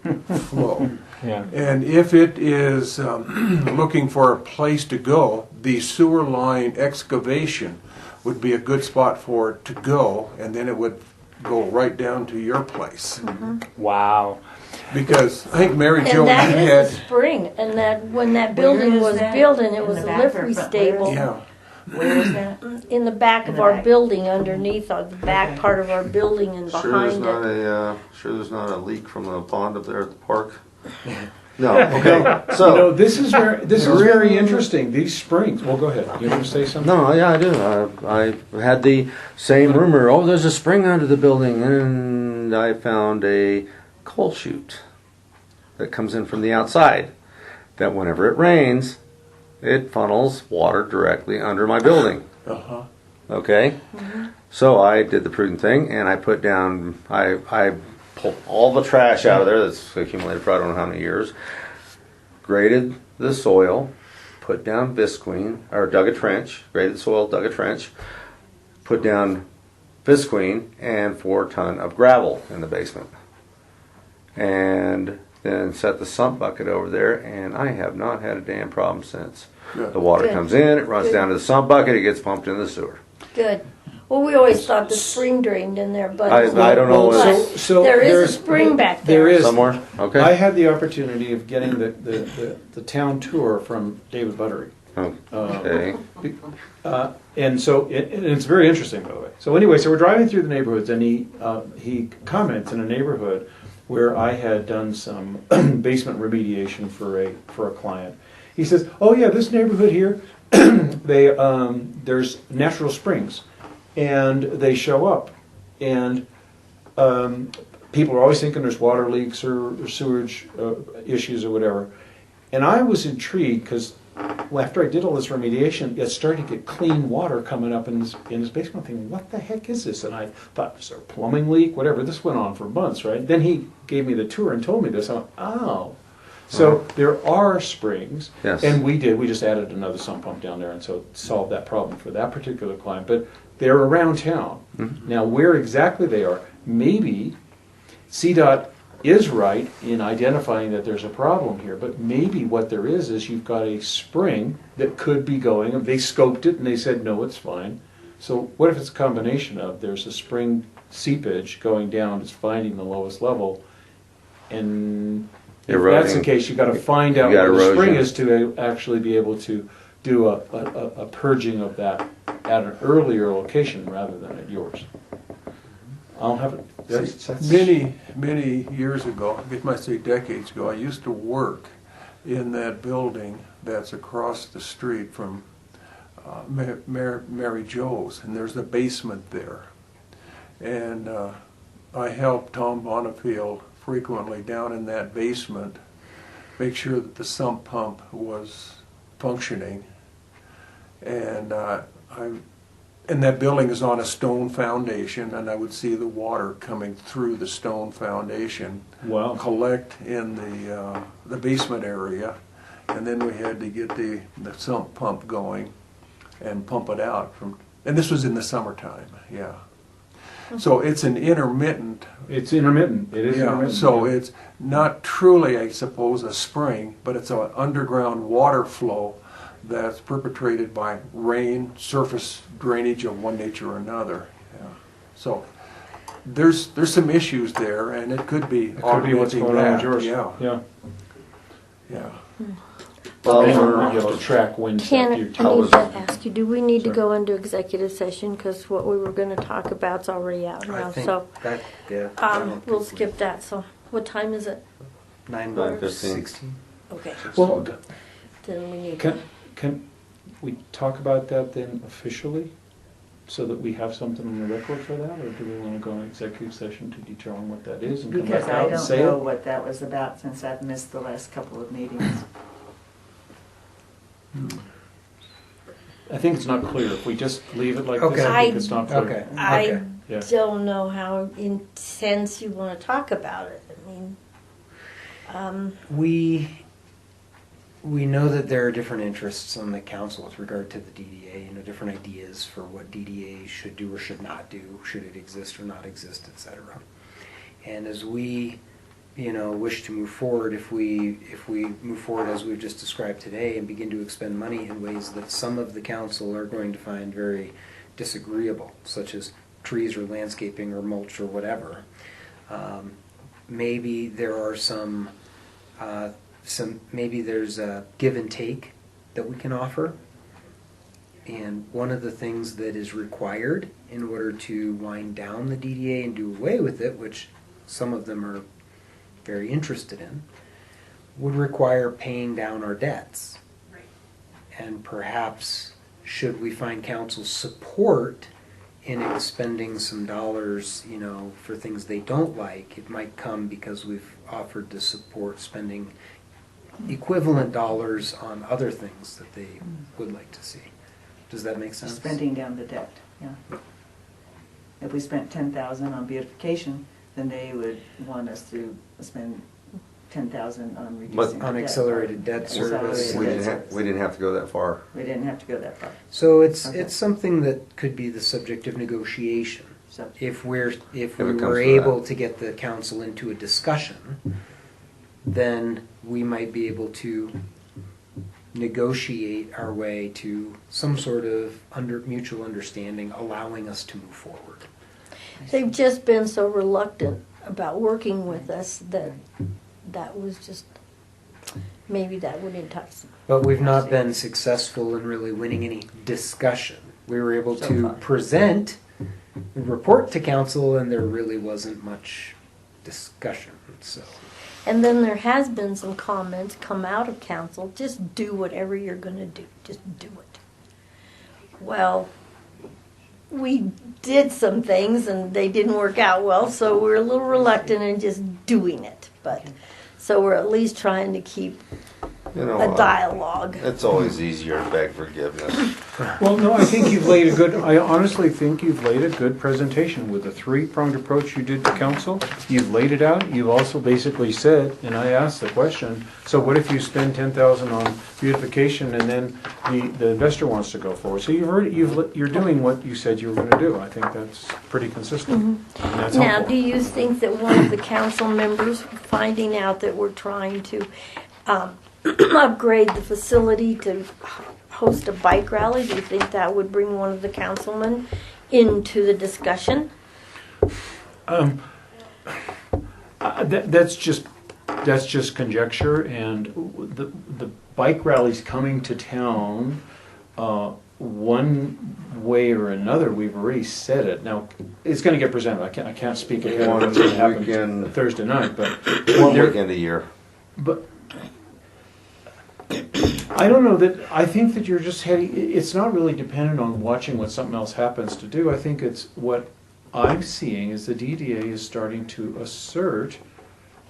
flow. Yeah. And if it is looking for a place to go, the sewer line excavation would be a good spot for it to go, and then it would go right down to your place. Wow. Because I think Mary Jo And that is had, the spring, and that, when that Where building is was that? built, and it In was the a back or livery front? Where is stable. yeah, Where is that? In the back In of the our back. building, underneath, the back Okay. part of our building and Sure there's behind not it. sure there's not a leak from the pond up there at the park? No, okay, You know, so, this is very interesting. These springs. Well, go ahead. You want to say something? no, yeah, I do. I had the same rumor, oh, there's a spring under the building, and I found a coal chute that comes in from the outside, that whenever it rains, it funnels water directly under my building. uh-huh. Okay? So I did the prudent thing, and I put down, I pulled all the trash out of there that's accumulated for I don't know how many years, graded the soil, put down visqueen, or dug a trench, graded the soil, dug a trench, put down visqueen, and 4 ton of gravel in the basement. And then set the sump bucket over there, and I have not had a damn problem since. Good. The water Good. comes in, it runs Good. down to the sump bucket, it gets pumped in the sewer. Good. Well, we always thought the spring drained in there, but. I don't know but what- So there is a there's- spring back there. There is. Somewhere? Okay. I had the opportunity of getting the town tour from David Buttery. Okay. And so and it's very interesting, by the way. So anyway, so we're driving through the neighborhoods, and he comments in a neighborhood where I had done some basement remediation for a client. He says, "Oh yeah, this neighborhood here, there's natural springs, and they show up, and people are always thinking there's water leaks or sewage issues or whatever." And I was intrigued because after I did all this remediation, it started to get clean water coming up in his basement. I'm thinking, what the heck is this? And I thought, is there a plumbing leak? Whatever. This went on for months, right? Then he gave me the tour and told me this. I went, oh. So there are springs. Yes. And we just added another sump pump down there, and so it solved that problem for that particular client. But they're around town. Mhm. Now, where exactly they are, maybe CDOT is right in identifying that there's a problem here, but maybe what there is you've got a spring that could be going, and they scoped it and they said, no, it's fine. So what if it's a combination of there's a spring seepage going down, it's finding the lowest level, and if that's the Eroding. case, you've got to find out You got where the spring erosion. is to actually be able to do a purging of that at an earlier location rather than at yours. I'll have it. That's Many years ago, I guess I might say decades ago, I used to work in that building that's across the street from Mary Jo's, and there's a basement there. And I helped Tom Bonifield frequently down in that basement make sure that the sump pump was functioning. And and that building is on a stone foundation, and I would see the water coming through the stone foundation, Wow. collect in the basement area, and then we had to get the sump pump going and pump it out from. And this was in the summertime, yeah. So it's an intermittent. It's intermittent. It is Yeah, intermittent. so it's not truly, I suppose, a spring, but it's an underground water flow that's perpetrated by rain, surface drainage of one nature or another. Yeah. So there's some issues there, and it could be It could be what's augmenting going on with that. yours. Yeah, Yeah. yeah. Well, And we're- you have to track when Ken, I your need towers. to ask you, do we need to Sorry. go into executive session? Because what we were going to talk about's already out now. I think So that, yeah. I don't we'll think we- skip that. So what time is it? 9:15. Okay. Well, Then we need to. can we talk about that then officially? So that we have something on the record for that? Or do we want to go in executive session to determine what that is and come Because back I out and don't say know it? what that was about since I've missed the last couple of meetings. I think it's not clear. If we just leave it like Okay. this, I think it's not clear. Okay. I Okay. Yeah. don't know how intense you want to talk about it. I mean, We know that there are different interests on the council with regard to the DDA, different ideas for what DDA should do or should not do, should it exist or not exist, etc. And as we, wish to move forward, if we move forward as we've just described today and begin to expend money in ways that some of the council are going to find very disagreeable, such as trees or landscaping or mulch or whatever, maybe there are maybe there's a give and take that we can offer. And one of the things that is required in order to wind down the DDA and do away with it, which some of them are very interested in, would require paying down our debts. Right. And perhaps, should we find council's support in expending some dollars, for things they don't like, it might come because we've offered to support spending equivalent dollars on other things that they would like to see. Does that make sense? Spending down the debt, yeah. If we spent 10,000 on beautification, then they would want us to spend 10,000 on reducing the On debt. accelerated debt service. We Accelerated debt didn't we didn't have to go that far. We didn't have to go that far. So it's Okay. it's something that could be the subject of negotiation. So, If we it were comes to able that. to get the council into a discussion, then we might be able to negotiate our way to some sort of mutual understanding, allowing us to move forward. they've just been so reluctant about working with us that was just, maybe that would entice them. But we've not been successful in really winning any discussion. We were able So to far. present, report to council, and there really wasn't much discussion, so. And then there has been some comments come out of council, just do whatever you're going to do, just do it. Well, we did some things and they didn't work out well, so we're a little reluctant in just doing it. But so we're at least trying to keep a dialogue. It's always easier to beg forgiveness. Well, no, I think you've laid I honestly think you've laid a good presentation with the three-pronged approach you did to council. You've laid it out. You've also basically said, and I asked the question, so what if you spend 10,000 on beautification and then the investor wants to go forward? So you're doing what you said you were going to do. I think that's pretty consistent. And that's Now, helpful. do you think that one of the council members finding out that we're trying to upgrade the facility to host a bike rally, do you think that would bring one of the councilmen into the discussion? That's just conjecture, and the bike rallies coming to town, one way or another. We've already said it. Now it's going to get presented. I can't speak ahead of what's going to happen Weekend. Thursday night, but One there- weekend a year. But I don't know that, I think that you're just heading, it's not really dependent on watching what something else happens to do. I think it's what I'm seeing is the DDA is starting to assert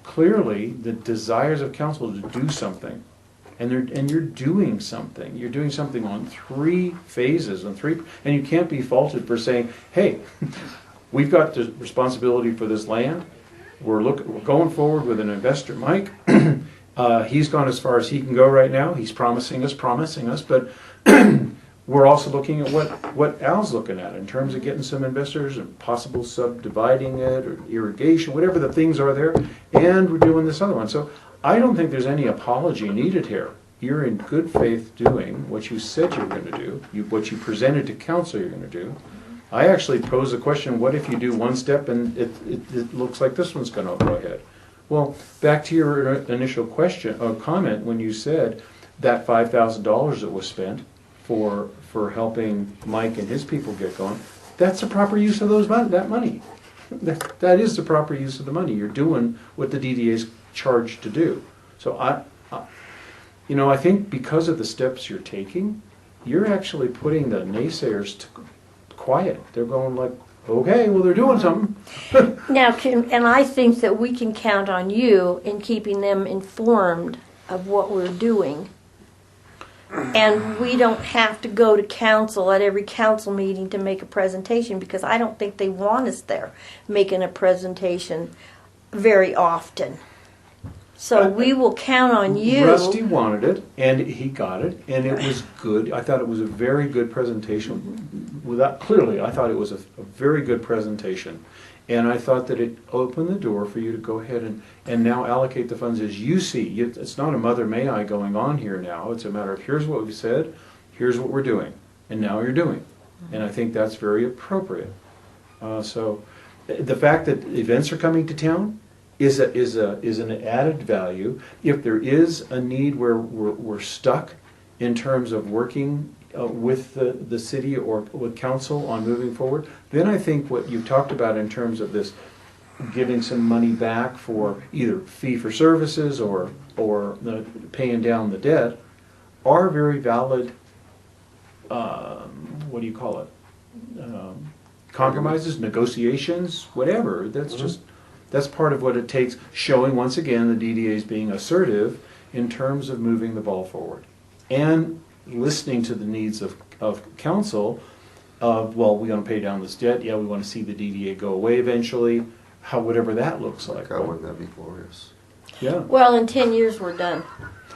clearly the desires of council to do something. And you're doing something. You're doing something on three phases, and you can't be faulted for saying, hey, we've got the responsibility for this land. We're going forward with an investor, Mike. He's gone as far as he can go right now. He's promising us, but we're also looking at what Al's looking at in terms of getting some investors and possible subdividing it or irrigation, whatever the things are there, and we're doing this other one. So I don't think there's any apology needed here. You're in good faith doing what you said you were going to do, what you presented to council you're going to do. I actually posed the question, what if you do one step and it looks like this one's going to go ahead? Well, back to your initial question, comment when you said that $5,000 that was spent for helping Mike and his people get going, that's the proper use of that money. That is the proper use of the money. You're doing what the DDA is charged to do. So I think because of the steps you're taking, you're actually putting the naysayers to quiet. They're going like, okay, well, they're doing something. Now, and I think that we can count on you in keeping them informed of what we're doing. And we don't have to go to council at every council meeting to make a presentation, because I don't think they want us there making a presentation very often. So we will count on you. Rusty wanted it, and he got it, and it was good. I thought it was a very good presentation. Clearly, I thought it was a very good presentation. And I thought that it opened the door for you to go ahead and now allocate the funds as you see. It's not a mother may I going on here now. It's a matter of here's what we said, here's what we're doing, and now you're doing. And I think that's very appropriate. So the fact that events are coming to town is an added value. If there is a need where we're stuck in terms of working with the city or with council on moving forward, then I think what you talked about in terms of this giving some money back for either fee for services or paying down the debt are very valid, what do you call it, compromises, negotiations, whatever. That's part of what it takes, showing once again the DDA is being assertive in terms of moving the ball forward and listening to the needs of council of, well, we're going to pay down this debt. Yeah, we want to see the DDA go away eventually. Whatever that looks like. God, wouldn't that be glorious? Yeah. Well, in 10 years we're done.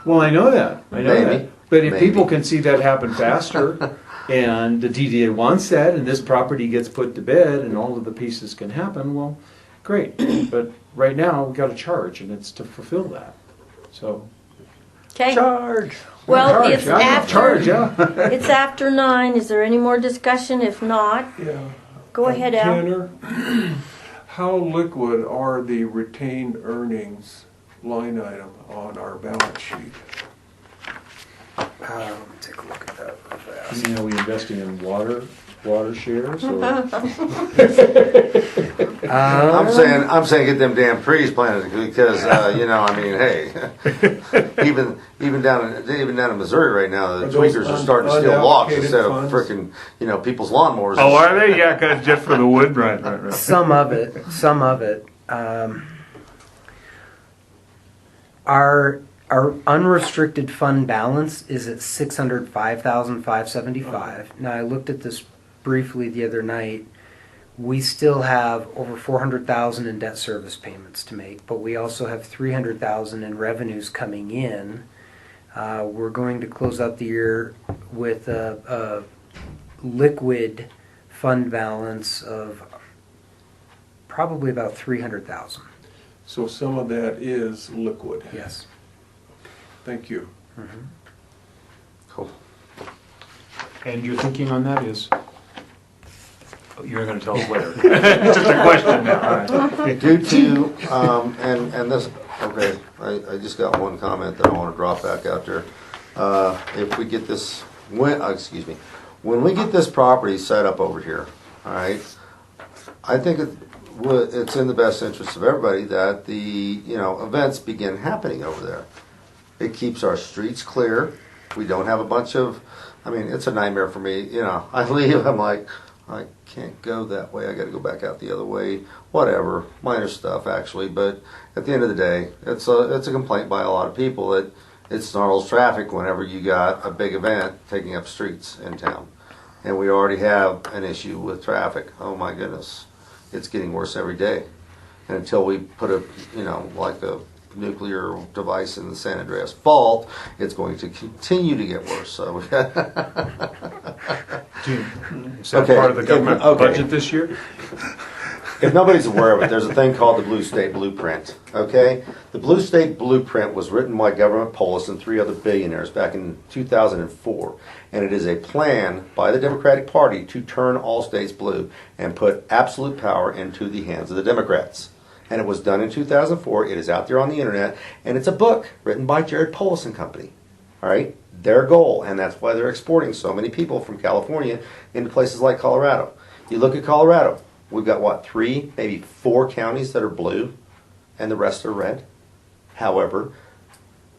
Well, I know that. Maybe. But if people can see that happen faster, and the DDA wants that, and this property gets put to bed, and all of the pieces can happen, well, great. But right now, we got a charge, and it's to fulfill that. So. Okay. Charge. Well, Charge, it's yeah, after charge, yeah. it's after 9. Is there any more discussion? If not, Yeah. go ahead, Al. Tanner, how liquid are the retained earnings line item on our balance sheet? Let me take a look at that real fast. Are we investing in water shares? Or? I'm saying get them damn trees planted because hey, even down in Missouri right now, the Are those tweakers are starting to steal logs unallocated instead of funds? frickin' people's lawnmowers. Oh, are they? Yeah, 'cause just for the wood, right. Some of it. Our unrestricted fund balance is at $605,575. Now I looked at this briefly the other night. We still have over $400,000 in debt service payments to make, but we also have $300,000 in revenues coming in. We're going to close out the year with a liquid fund balance of probably about $300,000. So some of that is liquid. Yes. Thank you. Cool. And your thinking on that is? You're going to tell us later. It's just a question now. All right. Due to, and this, okay, I just got one comment that I want to drop back out there. If we get this, when we get this property set up over here, all right, I think it's in the best interest of everybody that the, events begin happening over there. It keeps our streets clear. We don't have a bunch of, it's a nightmare for me. I leave, I'm like, I can't go that way. I got to go back out the other way. Whatever, minor stuff actually. But at the end of the day, it's a complaint by a lot of people that it snarls traffic whenever you got a big event taking up streets in town. And we already have an issue with traffic. Oh my goodness, it's getting worse every day. And until we put a nuclear device in the San Andreas Fault, it's going to continue to get worse. So Is that part of the government budget this year? If nobody's aware of it, there's a thing called the Blue State Blueprint. Okay, the Blue State Blueprint was written by Governor Polis and 3 other billionaires back in 2004, and it is a plan by the Democratic Party to turn all states blue and put absolute power into the hands of the Democrats. And it was done in 2004. It is out there on the internet, and it's a book written by Jared Polis and Company. All right, their goal, and that's why they're exporting so many people from California into places like Colorado. You look at Colorado, we've got what, 3, maybe 4 counties that are blue, and the rest are red. However,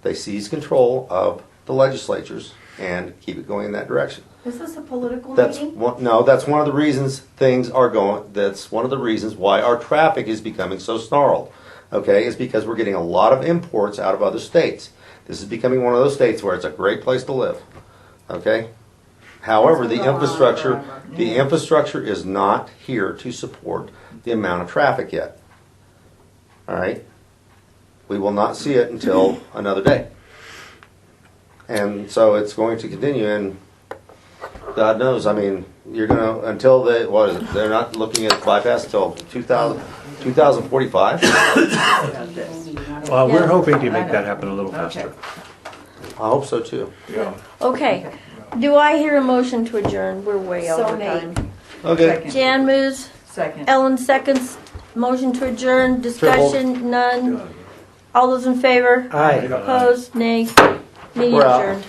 they seize control of the legislatures and keep it going in that direction. Is this a political That's meeting? no, that's one of the reasons things are going. That's one of the reasons why our traffic is becoming so snarled. Okay, is because we're getting a lot of imports out of other states. This is becoming one of those states where it's a great place to live. Okay, however, the infrastructure is not here to support the amount of traffic yet. All right, we will not see it until another day, and so it's going to continue. And God knows, I mean, you're gonna until they what is it? They're not looking at bypass until 2045. Well, Yeah. we're hoping to make that happen a little faster. I hope so too. Okay. Do I hear a motion to adjourn? We're way So over made. time. Okay. Second. Jan moves. Second. Ellen seconds. Motion to adjourn. Discussion, none. All those in favor? Aye. Opposed? Nay. Meeting We're out. adjourned.